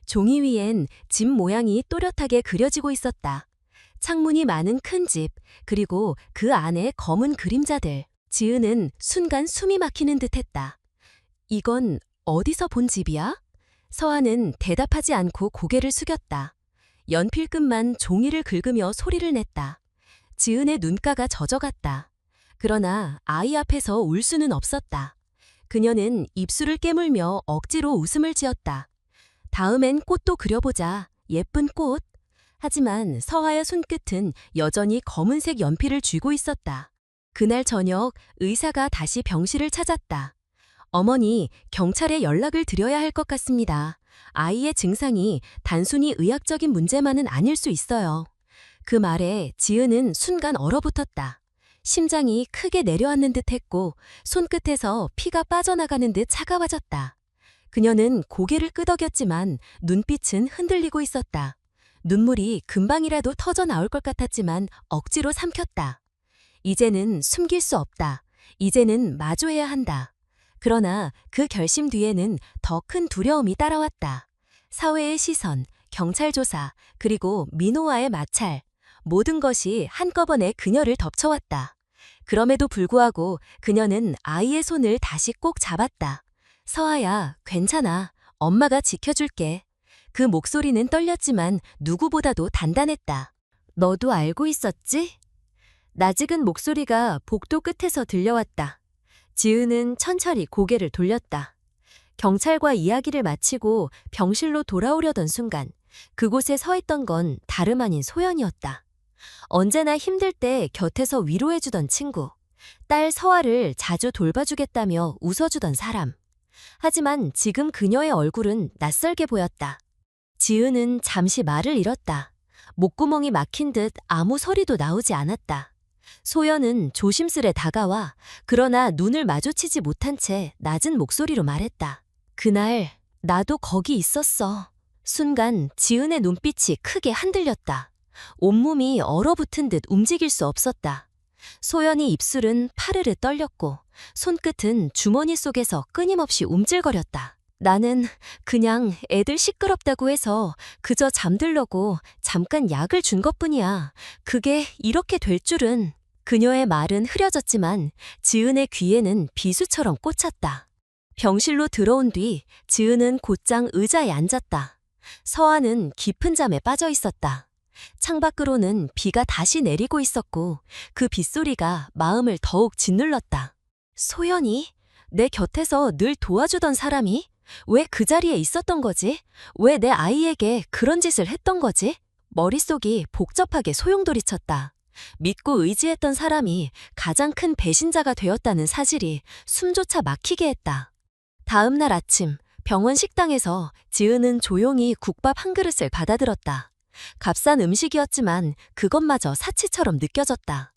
종이 위엔 집 모양이 또렷하게 그려지고 있었다. 창문이 많은 큰 집, 그리고 그 안에 검은 그림자들. 지은은 순간 숨이 막히는 듯했다. 이건 어디서 본 집이야? 서아는 대답하지 않고 고개를 숙였다. 연필끝만 종이를 긁으며 소리를 냈다. 지은의 눈가가 젖어갔다. 그러나 아이 앞에서 울 수는 없었다. 그녀는 입술을 깨물며 억지로 웃음을 지었다. 다음엔 꽃도 그려보자. 예쁜 꽃. 하지만 서아의 손끝은 여전히 검은색 연필을 쥐고 있었다. 그날 저녁 의사가 다시 병실을 찾았다. 어머니, 경찰에 연락을 드려야 할 것 같습니다. 아이의 증상이 단순히 의학적인 문제만은 아닐 수 있어요. 그 말에 지은은 순간 얼어붙었다. 심장이 크게 내려앉는 듯 했고 손끝에서 피가 빠져나가는 듯 차가워졌다. 그녀는 고개를 끄덕였지만 눈빛은 흔들리고 있었다. 눈물이 금방이라도 터져 나올 것 같았지만 억지로 삼켰다. 이제는 숨길 수 없다. 이제는 마주해야 한다. 그러나 그 결심 뒤에는 더 큰 두려움이 따라왔다. 사회의 시선, 경찰 조사, 그리고 민호와의 마찰. 모든 것이 한꺼번에 그녀를 덮쳐왔다. 그럼에도 불구하고 그녀는 아이의 손을 다시 꼭 잡았다. 서아야, 괜찮아. 엄마가 지켜줄게. 그 목소리는 떨렸지만 누구보다도 단단했다. 너도 알고 있었지? 낯익은 목소리가 복도 끝에서 들려왔다. 지은은 천천히 고개를 돌렸다. 경찰과 이야기를 마치고 병실로 돌아오려던 순간 그곳에 서 있던 건 다름 아닌 소연이었다. 언제나 힘들 때 곁에서 위로해주던 친구, 딸 서아를 자주 돌봐주겠다며 웃어주던 사람. 하지만 지금 그녀의 얼굴은 낯설게 보였다. 지은은 잠시 말을 잃었다. 목구멍이 막힌 듯 아무 소리도 나오지 않았다. 소연은 조심스레 다가와 그러나 눈을 마주치지 못한 채 낮은 목소리로 말했다. 그날 나도 거기 있었어. 순간 지은의 눈빛이 크게 흔들렸다. 온몸이 얼어붙은 듯 움직일 수 없었다. 소연이 입술은 파르르 떨렸고 손끝은 주머니 속에서 끊임없이 움찔거렸다. 나는 그냥 애들 시끄럽다고 해서 그저 잠들려고 잠깐 약을 준 것뿐이야. 그게 이렇게 될 줄은. 그녀의 말은 흐려졌지만 지은의 귀에는 비수처럼 꽂혔다. 병실로 들어온 뒤 지은은 곧장 의자에 앉았다. 서아는 깊은 잠에 빠져 있었다. 창밖으로는 비가 다시 내리고 있었고 그 빗소리가 마음을 더욱 짓눌렀다. 소연이? 내 곁에서 늘 도와주던 사람이? 왜 그 자리에 있었던 거지? 왜 내 아이에게 그런 짓을 했던 거지? 머릿속이 복잡하게 소용돌이쳤다. 믿고 의지했던 사람이 가장 큰 배신자가 되었다는 사실이 숨조차 막히게 했다. 다음 날 아침 병원 식당에서 지은은 조용히 국밥 한 그릇을 받아들었다. 값싼 음식이었지만 그것마저 사치처럼 느껴졌다.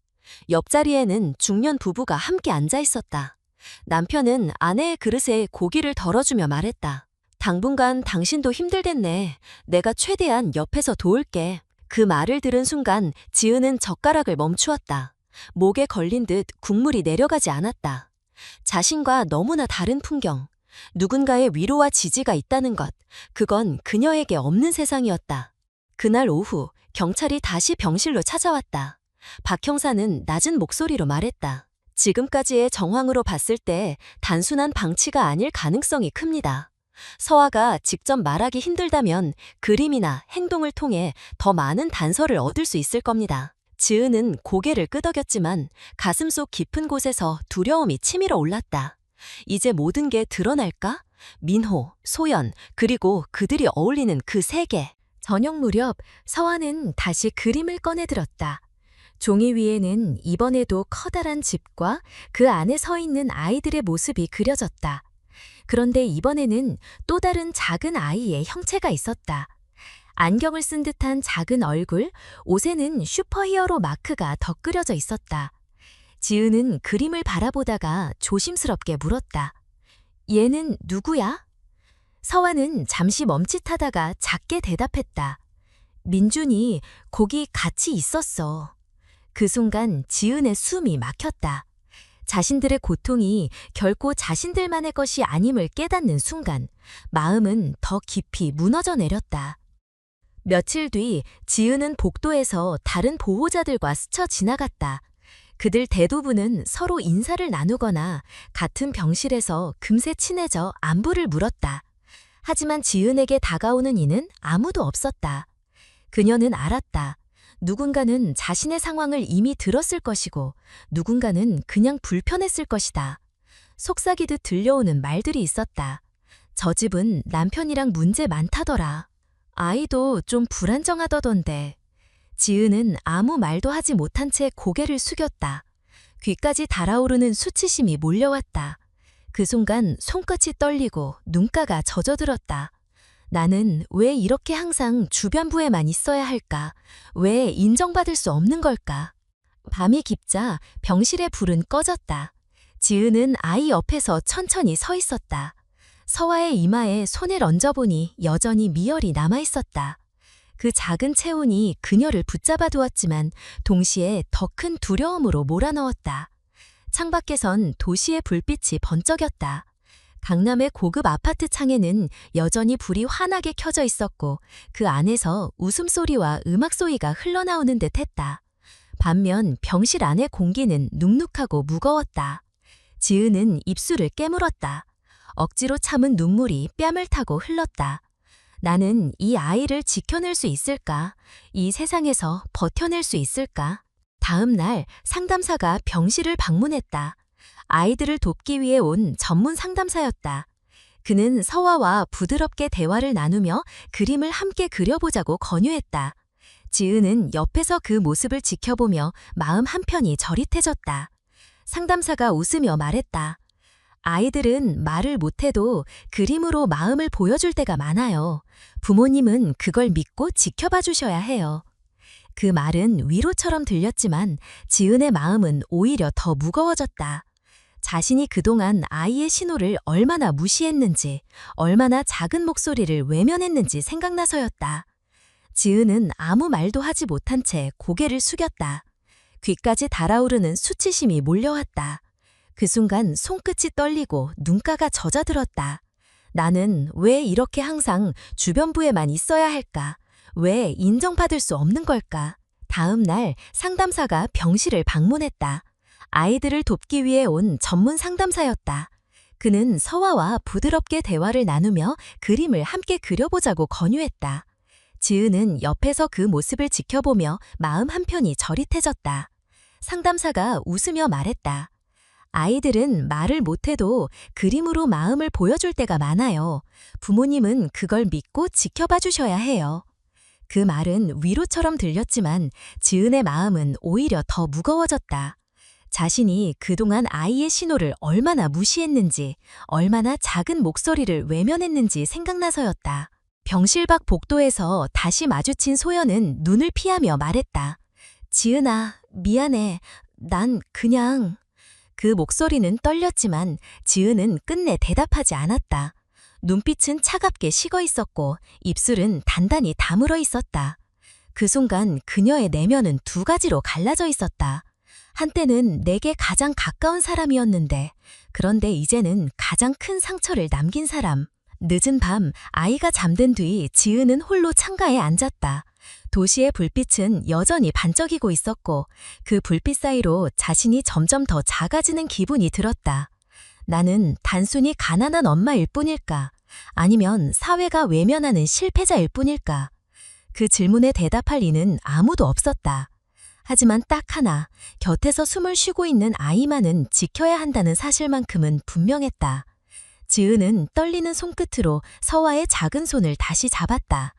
옆자리에는 중년 부부가 함께 앉아 있었다. 남편은 아내의 그릇에 고기를 덜어주며 말했다. 당분간 당신도 힘들겠네. 내가 최대한 옆에서 도울게. 그 말을 들은 순간 지은은 젓가락을 멈추었다. 목에 걸린 듯 국물이 내려가지 않았다. 자신과 너무나 다른 풍경. 누군가의 위로와 지지가 있다는 것. 그건 그녀에게 없는 세상이었다. 그날 오후 경찰이 다시 병실로 찾아왔다. 박 형사는 낮은 목소리로 말했다. 지금까지의 정황으로 봤을 때 단순한 방치가 아닐 가능성이 큽니다. 서아가 직접 말하기 힘들다면 그림이나 행동을 통해 더 많은 단서를 얻을 수 있을 겁니다. 지은은 고개를 끄덕였지만 가슴속 깊은 곳에서 두려움이 치밀어 올랐다. 이제 모든 게 드러날까? 민호, 소연, 그리고 그들이 어울리는 그 세계. 저녁 무렵 서아는 다시 그림을 꺼내들었다. 종이 위에는 이번에도 커다란 집과 그 안에 서 있는 아이들의 모습이 그려졌다. 그런데 이번에는 또 다른 작은 아이의 형체가 있었다. 안경을 쓴 듯한 작은 얼굴, 옷에는 슈퍼히어로 마크가 덧그려져 있었다. 지은은 그림을 바라보다가 조심스럽게 물었다. 얘는 누구야? 서아는 잠시 멈칫하다가 작게 대답했다. 민준이 거기 같이 있었어. 그 순간 지은의 숨이 막혔다. 자신들의 고통이 결코 자신들만의 것이 아님을 깨닫는 순간 마음은 더 깊이 무너져 내렸다. 며칠 뒤 지은은 복도에서 다른 보호자들과 스쳐 지나갔다. 그들 대부분은 서로 인사를 나누거나 같은 병실에서 금세 친해져 안부를 물었다. 하지만 지은에게 다가오는 이는 아무도 없었다. 그녀는 알았다. 누군가는 자신의 상황을 이미 들었을 것이고 누군가는 그냥 불편했을 것이다. 속삭이듯 들려오는 말들이 있었다. 저 집은 남편이랑 문제 많다더라. 아이도 좀 불안정하다던데. 지은은 아무 말도 하지 못한 채 고개를 숙였다. 귀까지 달아오르는 수치심이 몰려왔다. 그 순간 손끝이 떨리고 눈가가 젖어들었다. 나는 왜 이렇게 항상 주변부에만 있어야 할까? 왜 인정받을 수 없는 걸까? 밤이 깊자 병실의 불은 꺼졌다. 지은은 아이 옆에서 천천히 서 있었다. 서아의 이마에 손을 얹어보니 여전히 미열이 남아있었다. 그 작은 체온이 그녀를 붙잡아 두었지만 동시에 더 큰 두려움으로 몰아넣었다. 창밖에선 도시의 불빛이 번쩍였다. 강남의 고급 아파트 창에는 여전히 불이 환하게 켜져 있었고 그 안에서 웃음소리와 음악소리가 흘러나오는 듯했다. 반면 병실 안의 공기는 눅눅하고 무거웠다. 지은은 입술을 깨물었다. 억지로 참은 눈물이 뺨을 타고 흘렀다. 나는 이 아이를 지켜낼 수 있을까? 이 세상에서 버텨낼 수 있을까? 다음 날 상담사가 병실을 방문했다. 아이들을 돕기 위해 온 전문 상담사였다. 그는 서화와 부드럽게 대화를 나누며 그림을 함께 그려보자고 권유했다. 지은은 옆에서 그 모습을 지켜보며 마음 한편이 저릿해졌다. 상담사가 웃으며 말했다. 아이들은 말을 못해도 그림으로 마음을 보여줄 때가 많아요. 부모님은 그걸 믿고 지켜봐 주셔야 해요. 그 말은 위로처럼 들렸지만 지은의 마음은 오히려 더 무거워졌다. 자신이 그동안 아이의 신호를 얼마나 무시했는지, 얼마나 작은 목소리를 외면했는지 생각나서였다. 지은은 아무 말도 하지 못한 채 고개를 숙였다. 귀까지 달아오르는 수치심이 몰려왔다. 그 순간 손끝이 떨리고 눈가가 젖어들었다. 나는 왜 이렇게 항상 주변부에만 있어야 할까? 왜 인정받을 수 없는 걸까? 다음 날 상담사가 병실을 방문했다. 아이들을 돕기 위해 온 전문 상담사였다. 그는 서화와 부드럽게 대화를 나누며 그림을 함께 그려보자고 권유했다. 지은은 옆에서 그 모습을 지켜보며 마음 한편이 저릿해졌다. 상담사가 웃으며 말했다. 아이들은 말을 못해도 그림으로 마음을 보여줄 때가 많아요. 부모님은 그걸 믿고 지켜봐 주셔야 해요. 그 말은 위로처럼 들렸지만 지은의 마음은 오히려 더 무거워졌다. 자신이 그동안 아이의 신호를 얼마나 무시했는지, 얼마나 작은 목소리를 외면했는지 생각나서였다. 병실 밖 복도에서 다시 마주친 소연은 눈을 피하며 말했다. 지은아, 미안해. 난 그냥... 그 목소리는 떨렸지만 지은은 끝내 대답하지 않았다. 눈빛은 차갑게 식어 있었고 입술은 단단히 다물어 있었다. 그 순간 그녀의 내면은 두 가지로 갈라져 있었다. 한때는 내게 가장 가까운 사람이었는데, 그런데 이제는 가장 큰 상처를 남긴 사람. 늦은 밤 아이가 잠든 뒤 지은은 홀로 창가에 앉았다. 도시의 불빛은 여전히 반짝이고 있었고 그 불빛 사이로 자신이 점점 더 작아지는 기분이 들었다. 나는 단순히 가난한 엄마일 뿐일까? 아니면 사회가 외면하는 실패자일 뿐일까? 그 질문에 대답할 이는 아무도 없었다. 하지만 딱 하나, 곁에서 숨을 쉬고 있는 아이만은 지켜야 한다는 사실만큼은 분명했다. 지은은 떨리는 손끝으로 서화의 작은 손을 다시 잡았다.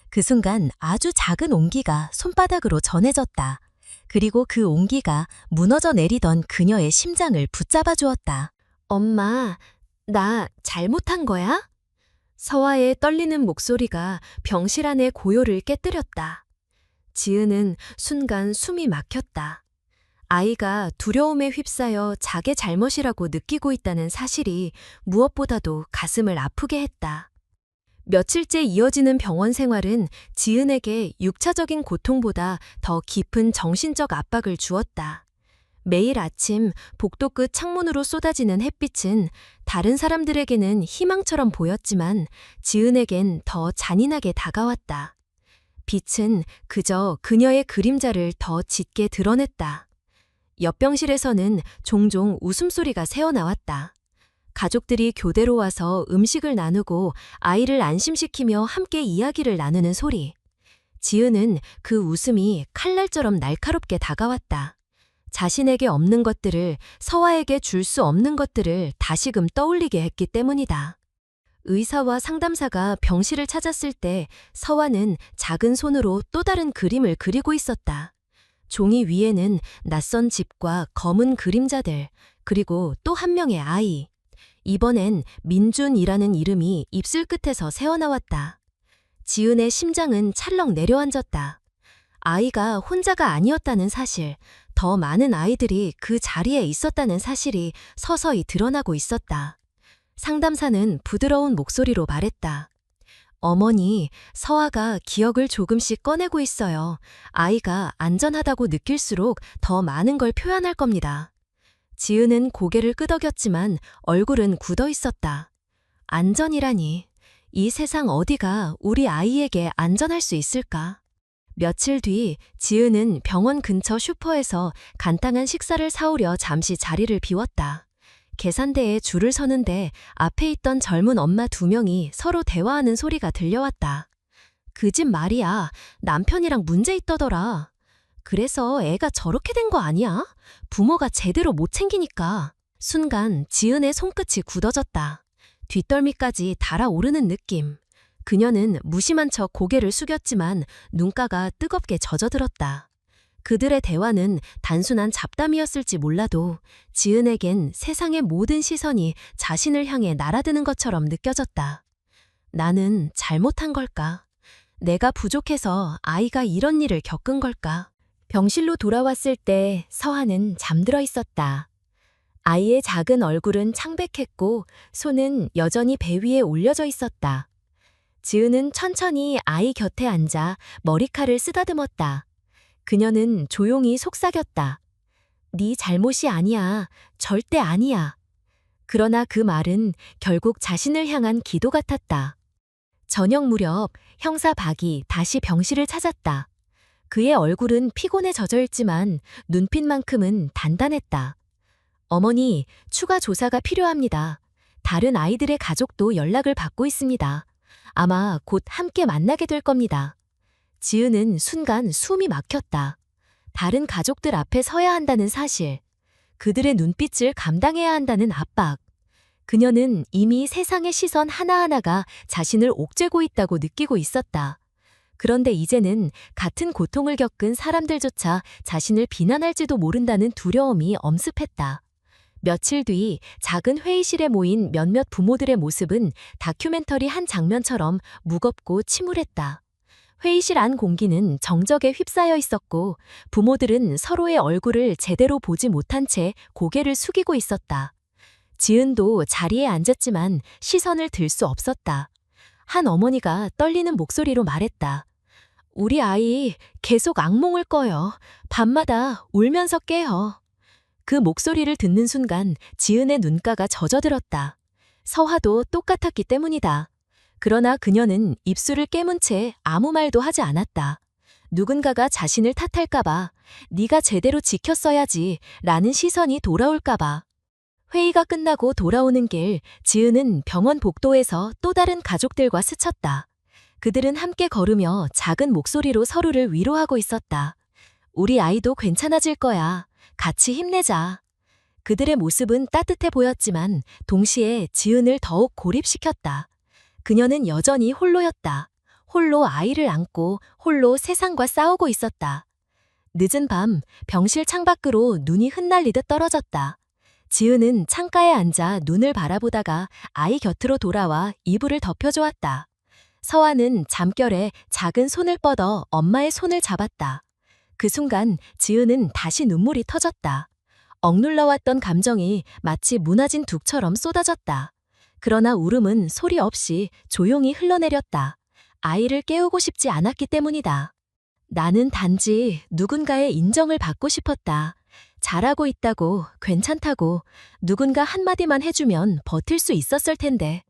그 순간 아주 작은 온기가 손바닥으로 전해졌다. 그리고 그 온기가 무너져 내리던 그녀의 심장을 붙잡아 주었다. 엄마, 나 잘못한 거야? 서화의 떨리는 목소리가 병실 안의 고요를 깨뜨렸다. 지은은 순간 숨이 막혔다. 아이가 두려움에 휩싸여 자기 잘못이라고 느끼고 있다는 사실이 무엇보다도 가슴을 아프게 했다. 며칠째 이어지는 병원 생활은 지은에게 육체적인 고통보다 더 깊은 정신적 압박을 주었다. 매일 아침 복도 끝 창문으로 쏟아지는 햇빛은 다른 사람들에게는 희망처럼 보였지만 지은에겐 더 잔인하게 다가왔다. 빛은 그저 그녀의 그림자를 더 짙게 드러냈다. 옆병실에서는 종종 웃음소리가 새어나왔다. 가족들이 교대로 와서 음식을 나누고 아이를 안심시키며 함께 이야기를 나누는 소리. 지은은 그 웃음이 칼날처럼 날카롭게 다가왔다. 자신에게 없는 것들을, 서화에게 줄 수 없는 것들을 다시금 떠올리게 했기 때문이다. 의사와 상담사가 병실을 찾았을 때 서화는 작은 손으로 또 다른 그림을 그리고 있었다. 종이 위에는 낯선 집과 검은 그림자들, 그리고 또 한 명의 아이. 이번엔 민준이라는 이름이 입술 끝에서 새어나왔다. 지은의 심장은 찰렁 내려앉았다. 아이가 혼자가 아니었다는 사실, 더 많은 아이들이 그 자리에 있었다는 사실이 서서히 드러나고 있었다. 상담사는 부드러운 목소리로 말했다. 어머니, 서화가 기억을 조금씩 꺼내고 있어요. 아이가 안전하다고 느낄수록 더 많은 걸 표현할 겁니다. 지은은 고개를 끄덕였지만 얼굴은 굳어 있었다. 안전이라니, 이 세상 어디가 우리 아이에게 안전할 수 있을까? 며칠 뒤 지은은 병원 근처 슈퍼에서 간단한 식사를 사오려 잠시 자리를 비웠다. 계산대에 줄을 서는데 앞에 있던 젊은 엄마 2명이 서로 대화하는 소리가 들려왔다. 그 집 말이야, 남편이랑 문제 있더더라. 그래서 애가 저렇게 된 거 아니야? 부모가 제대로 못 챙기니까. 순간 지은의 손끝이 굳어졌다. 뒷덜미까지 달아오르는 느낌. 그녀는 무심한 척 고개를 숙였지만 눈가가 뜨겁게 젖어들었다. 그들의 대화는 단순한 잡담이었을지 몰라도 지은에겐 세상의 모든 시선이 자신을 향해 날아드는 것처럼 느껴졌다. 나는 잘못한 걸까? 내가 부족해서 아이가 이런 일을 겪은 걸까? 병실로 돌아왔을 때 서한은 잠들어 있었다. 아이의 작은 얼굴은 창백했고 손은 여전히 배 위에 올려져 있었다. 지은은 천천히 아이 곁에 앉아 머리칼을 쓰다듬었다. 그녀는 조용히 속삭였다. 네 잘못이 아니야. 절대 아니야. 그러나 그 말은 결국 자신을 향한 기도 같았다. 저녁 무렵 형사 박이 다시 병실을 찾았다. 그의 얼굴은 피곤에 젖어 있지만 눈빛만큼은 단단했다. 어머니, 추가 조사가 필요합니다. 다른 아이들의 가족도 연락을 받고 있습니다. 아마 곧 함께 만나게 될 겁니다. 지은은 순간 숨이 막혔다. 다른 가족들 앞에 서야 한다는 사실, 그들의 눈빛을 감당해야 한다는 압박. 그녀는 이미 세상의 시선 하나하나가 자신을 옥죄고 있다고 느끼고 있었다. 그런데 이제는 같은 고통을 겪은 사람들조차 자신을 비난할지도 모른다는 두려움이 엄습했다. 며칠 뒤 작은 회의실에 모인 몇몇 부모들의 모습은 다큐멘터리 한 장면처럼 무겁고 침울했다. 회의실 안 공기는 정적에 휩싸여 있었고 부모들은 서로의 얼굴을 제대로 보지 못한 채 고개를 숙이고 있었다. 지은도 자리에 앉았지만 시선을 들 수 없었다. 한 어머니가 떨리는 목소리로 말했다. 우리 아이 계속 악몽을 꿔요. 밤마다 울면서 깨요. 그 목소리를 듣는 순간 지은의 눈가가 젖어들었다. 서화도 똑같았기 때문이다. 그러나 그녀는 입술을 깨문 채 아무 말도 하지 않았다. 누군가가 자신을 탓할까봐, 네가 제대로 지켰어야지 라는 시선이 돌아올까봐. 회의가 끝나고 돌아오는 길, 지은은 병원 복도에서 또 다른 가족들과 스쳤다. 그들은 함께 걸으며 작은 목소리로 서로를 위로하고 있었다. 우리 아이도 괜찮아질 거야. 같이 힘내자. 그들의 모습은 따뜻해 보였지만 동시에 지은을 더욱 고립시켰다. 그녀는 여전히 홀로였다. 홀로 아이를 안고 홀로 세상과 싸우고 있었다. 늦은 밤 병실 창밖으로 눈이 흩날리듯 떨어졌다. 지은은 창가에 앉아 눈을 바라보다가 아이 곁으로 돌아와 이불을 덮여주었다. 서아는 잠결에 작은 손을 뻗어 엄마의 손을 잡았다. 그 순간 지은은 다시 눈물이 터졌다. 억눌러왔던 감정이 마치 무너진 둑처럼 쏟아졌다. 그러나 울음은 소리 없이 조용히 흘러내렸다. 아이를 깨우고 싶지 않았기 때문이다. 나는 단지 누군가의 인정을 받고 싶었다. 잘하고 있다고, 괜찮다고, 누군가 한마디만 해주면 버틸 수 있었을 텐데.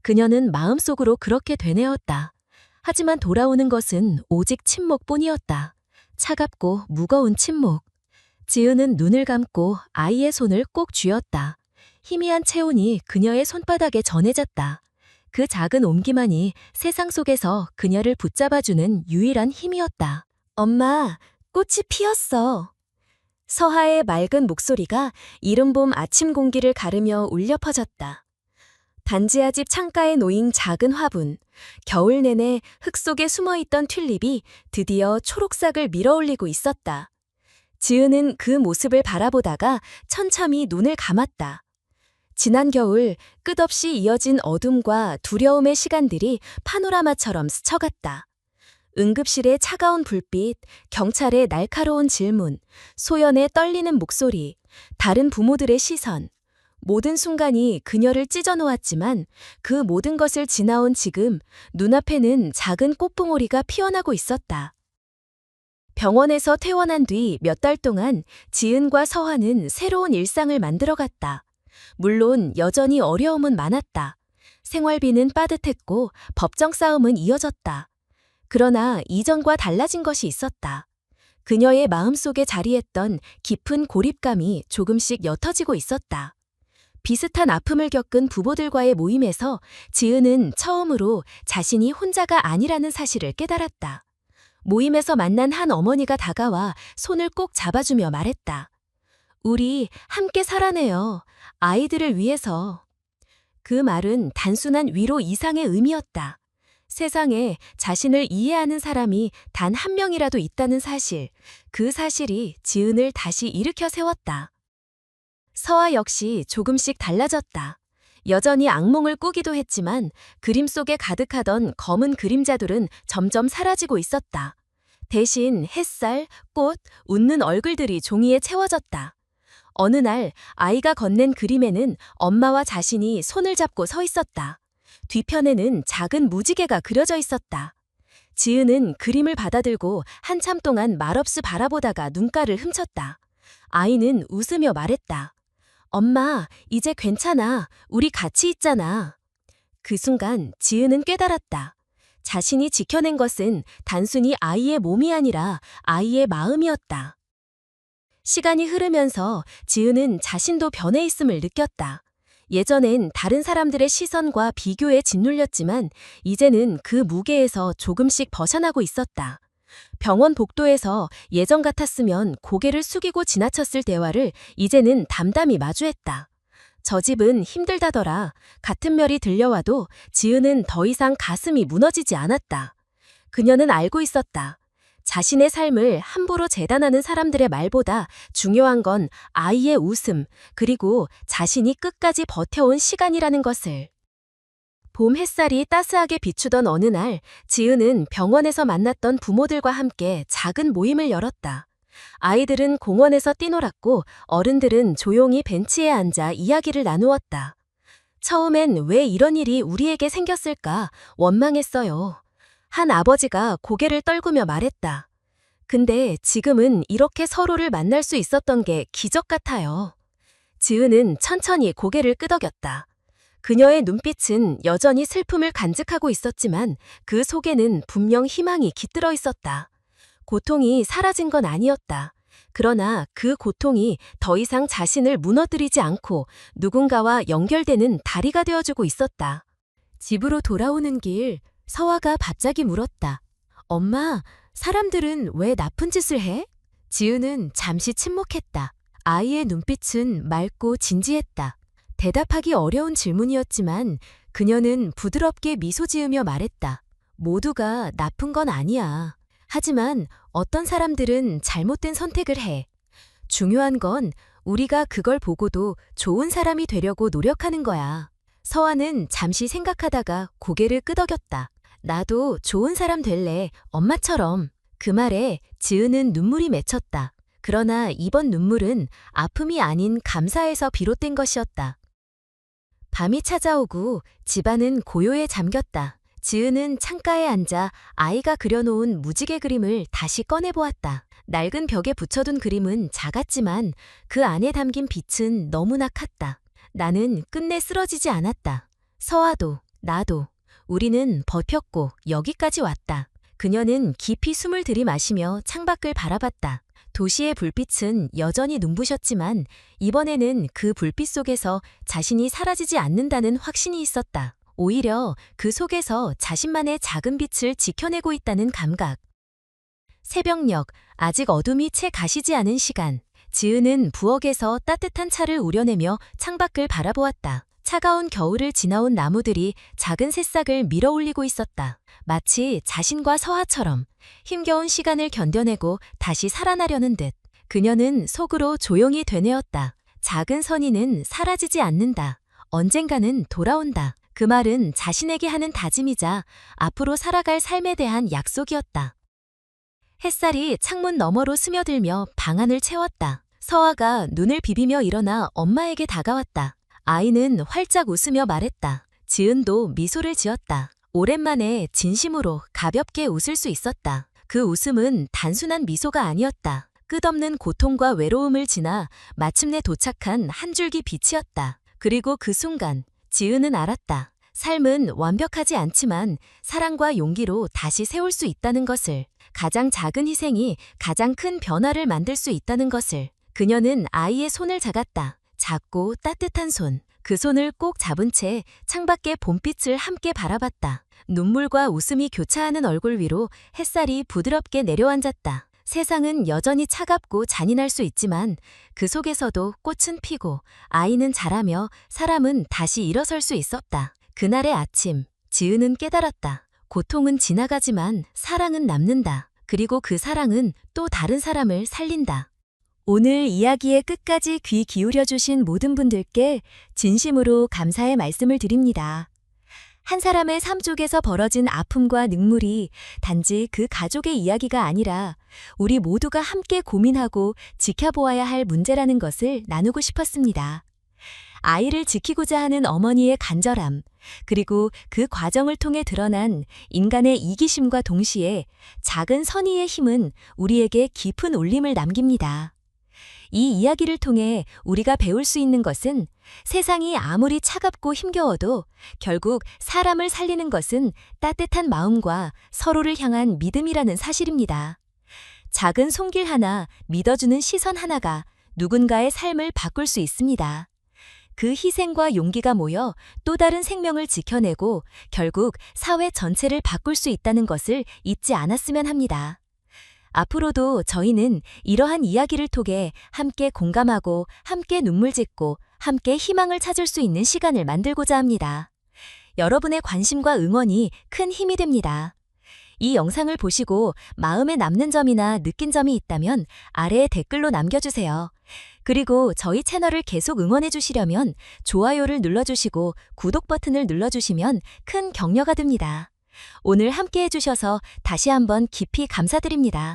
그녀는 마음속으로 그렇게 되뇌었다. 하지만 돌아오는 것은 오직 침묵뿐이었다. 차갑고 무거운 침묵. 지은은 눈을 감고 아이의 손을 꼭 쥐었다. 희미한 체온이 그녀의 손바닥에 전해졌다. 그 작은 옴기만이 세상 속에서 그녀를 붙잡아주는 유일한 힘이었다. 엄마, 꽃이 피었어. 서하의 맑은 목소리가 이른 봄 아침 공기를 가르며 울려 퍼졌다. 단지하 집 창가에 놓인 작은 화분, 겨울 내내 흙 속에 숨어있던 튤립이 드디어 초록싹을 밀어올리고 있었다. 지은은 그 모습을 바라보다가 천천히 눈을 감았다. 지난 겨울 끝없이 이어진 어둠과 두려움의 시간들이 파노라마처럼 스쳐갔다. 응급실의 차가운 불빛, 경찰의 날카로운 질문, 소연의 떨리는 목소리, 다른 부모들의 시선, 모든 순간이 그녀를 찢어놓았지만 그 모든 것을 지나온 지금 눈앞에는 작은 꽃봉오리가 피어나고 있었다. 병원에서 퇴원한 뒤 몇 달 동안 지은과 서화는 새로운 일상을 만들어갔다. 물론 여전히 어려움은 많았다. 생활비는 빠듯했고 법정 싸움은 이어졌다. 그러나 이전과 달라진 것이 있었다. 그녀의 마음속에 자리했던 깊은 고립감이 조금씩 옅어지고 있었다. 비슷한 아픔을 겪은 부부들과의 모임에서 지은은 처음으로 자신이 혼자가 아니라는 사실을 깨달았다. 모임에서 만난 한 어머니가 다가와 손을 꼭 잡아주며 말했다. 우리 함께 살아내요. 아이들을 위해서. 그 말은 단순한 위로 이상의 의미였다. 세상에 자신을 이해하는 사람이 단 한 명이라도 있다는 사실, 그 사실이 지은을 다시 일으켜 세웠다. 서아 역시 조금씩 달라졌다. 여전히 악몽을 꾸기도 했지만 그림 속에 가득하던 검은 그림자들은 점점 사라지고 있었다. 대신 햇살, 꽃, 웃는 얼굴들이 종이에 채워졌다. 어느 날 아이가 건넨 그림에는 엄마와 자신이 손을 잡고 서 있었다. 뒤편에는 작은 무지개가 그려져 있었다. 지은은 그림을 받아들고 한참 동안 말없이 바라보다가 눈가를 훔쳤다. 아이는 웃으며 말했다. 엄마, 이제 괜찮아. 우리 같이 있잖아. 그 순간 지은은 깨달았다. 자신이 지켜낸 것은 단순히 아이의 몸이 아니라 아이의 마음이었다. 시간이 흐르면서 지은은 자신도 변해 있음을 느꼈다. 예전엔 다른 사람들의 시선과 비교에 짓눌렸지만 이제는 그 무게에서 조금씩 벗어나고 있었다. 병원 복도에서 예전 같았으면 고개를 숙이고 지나쳤을 대화를 이제는 담담히 마주했다. 저 집은 힘들다더라. 같은 말이 들려와도 지은은 더 이상 가슴이 무너지지 않았다. 그녀는 알고 있었다. 자신의 삶을 함부로 재단하는 사람들의 말보다 중요한 건 아이의 웃음, 그리고 자신이 끝까지 버텨온 시간이라는 것을. 봄 햇살이 따스하게 비추던 어느 날, 지은은 병원에서 만났던 부모들과 함께 작은 모임을 열었다. 아이들은 공원에서 뛰놀았고 어른들은 조용히 벤치에 앉아 이야기를 나누었다. 처음엔 왜 이런 일이 우리에게 생겼을까 원망했어요. 한 아버지가 고개를 떨구며 말했다. 근데 지금은 이렇게 서로를 만날 수 있었던 게 기적 같아요. 지은은 천천히 고개를 끄덕였다. 그녀의 눈빛은 여전히 슬픔을 간직하고 있었지만 그 속에는 분명 희망이 깃들어 있었다. 고통이 사라진 건 아니었다. 그러나 그 고통이 더 이상 자신을 무너뜨리지 않고 누군가와 연결되는 다리가 되어주고 있었다. 집으로 돌아오는 길, 서아가 갑자기 물었다. 엄마, 사람들은 왜 나쁜 짓을 해? 지은은 잠시 침묵했다. 아이의 눈빛은 맑고 진지했다. 대답하기 어려운 질문이었지만 그녀는 부드럽게 미소 지으며 말했다. 모두가 나쁜 건 아니야. 하지만 어떤 사람들은 잘못된 선택을 해. 중요한 건 우리가 그걸 보고도 좋은 사람이 되려고 노력하는 거야. 서아는 잠시 생각하다가 고개를 끄덕였다. 나도 좋은 사람 될래, 엄마처럼. 그 말에 지은은 눈물이 맺혔다. 그러나 이번 눈물은 아픔이 아닌 감사에서 비롯된 것이었다. 밤이 찾아오고 집안은 고요에 잠겼다. 지은은 창가에 앉아 아이가 그려놓은 무지개 그림을 다시 꺼내보았다. 낡은 벽에 붙여둔 그림은 작았지만 그 안에 담긴 빛은 너무나 컸다. 나는 끝내 쓰러지지 않았다. 서아도, 나도. 우리는 버텼고 여기까지 왔다. 그녀는 깊이 숨을 들이마시며 창밖을 바라봤다. 도시의 불빛은 여전히 눈부셨지만 이번에는 그 불빛 속에서 자신이 사라지지 않는다는 확신이 있었다. 오히려 그 속에서 자신만의 작은 빛을 지켜내고 있다는 감각. 새벽녘, 아직 어둠이 채 가시지 않은 시간. 지은은 부엌에서 따뜻한 차를 우려내며 창밖을 바라보았다. 차가운 겨울을 지나온 나무들이 작은 새싹을 밀어올리고 있었다. 마치 자신과 서아처럼 힘겨운 시간을 견뎌내고 다시 살아나려는 듯. 그녀는 속으로 조용히 되뇌었다. 작은 선의는 사라지지 않는다. 언젠가는 돌아온다. 그 말은 자신에게 하는 다짐이자 앞으로 살아갈 삶에 대한 약속이었다. 햇살이 창문 너머로 스며들며 방 안을 채웠다. 서아가 눈을 비비며 일어나 엄마에게 다가왔다. 아이는 활짝 웃으며 말했다. 지은도 미소를 지었다. 오랜만에 진심으로 가볍게 웃을 수 있었다. 그 웃음은 단순한 미소가 아니었다. 끝없는 고통과 외로움을 지나 마침내 도착한 한 줄기 빛이었다. 그리고 그 순간 지은은 알았다. 삶은 완벽하지 않지만 사랑과 용기로 다시 세울 수 있다는 것을. 가장 작은 희생이 가장 큰 변화를 만들 수 있다는 것을. 그녀는 아이의 손을 잡았다. 작고 따뜻한 손. 그 손을 꼭 잡은 채 창밖의 봄빛을 함께 바라봤다. 눈물과 웃음이 교차하는 얼굴 위로 햇살이 부드럽게 내려앉았다. 세상은 여전히 차갑고 잔인할 수 있지만 그 속에서도 꽃은 피고 아이는 자라며 사람은 다시 일어설 수 있었다. 그날의 아침, 지은은 깨달았다. 고통은 지나가지만 사랑은 남는다. 그리고 그 사랑은 또 다른 사람을 살린다. 오늘 이야기의 끝까지 귀 기울여 주신 모든 분들께 진심으로 감사의 말씀을 드립니다. 한 사람의 삶 속에서 벌어진 아픔과 능물이 단지 그 가족의 이야기가 아니라 우리 모두가 함께 고민하고 지켜보아야 할 문제라는 것을 나누고 싶었습니다. 아이를 지키고자 하는 어머니의 간절함, 그리고 그 과정을 통해 드러난 인간의 이기심과 동시에 작은 선의의 힘은 우리에게 깊은 울림을 남깁니다. 이 이야기를 통해 우리가 배울 수 있는 것은 세상이 아무리 차갑고 힘겨워도 결국 사람을 살리는 것은 따뜻한 마음과 서로를 향한 믿음이라는 사실입니다. 작은 손길 하나, 믿어주는 시선 하나가 누군가의 삶을 바꿀 수 있습니다. 그 희생과 용기가 모여 또 다른 생명을 지켜내고 결국 사회 전체를 바꿀 수 있다는 것을 잊지 않았으면 합니다. 앞으로도 저희는 이러한 이야기를 통해 함께 공감하고 함께 눈물 짓고 함께 희망을 찾을 수 있는 시간을 만들고자 합니다. 여러분의 관심과 응원이 큰 힘이 됩니다. 이 영상을 보시고 마음에 남는 점이나 느낀 점이 있다면 아래에 댓글로 남겨주세요. 그리고 저희 채널을 계속 응원해 주시려면 좋아요를 눌러주시고 구독 버튼을 눌러주시면 큰 격려가 됩니다. 오늘 함께 해주셔서 다시 한번 깊이 감사드립니다.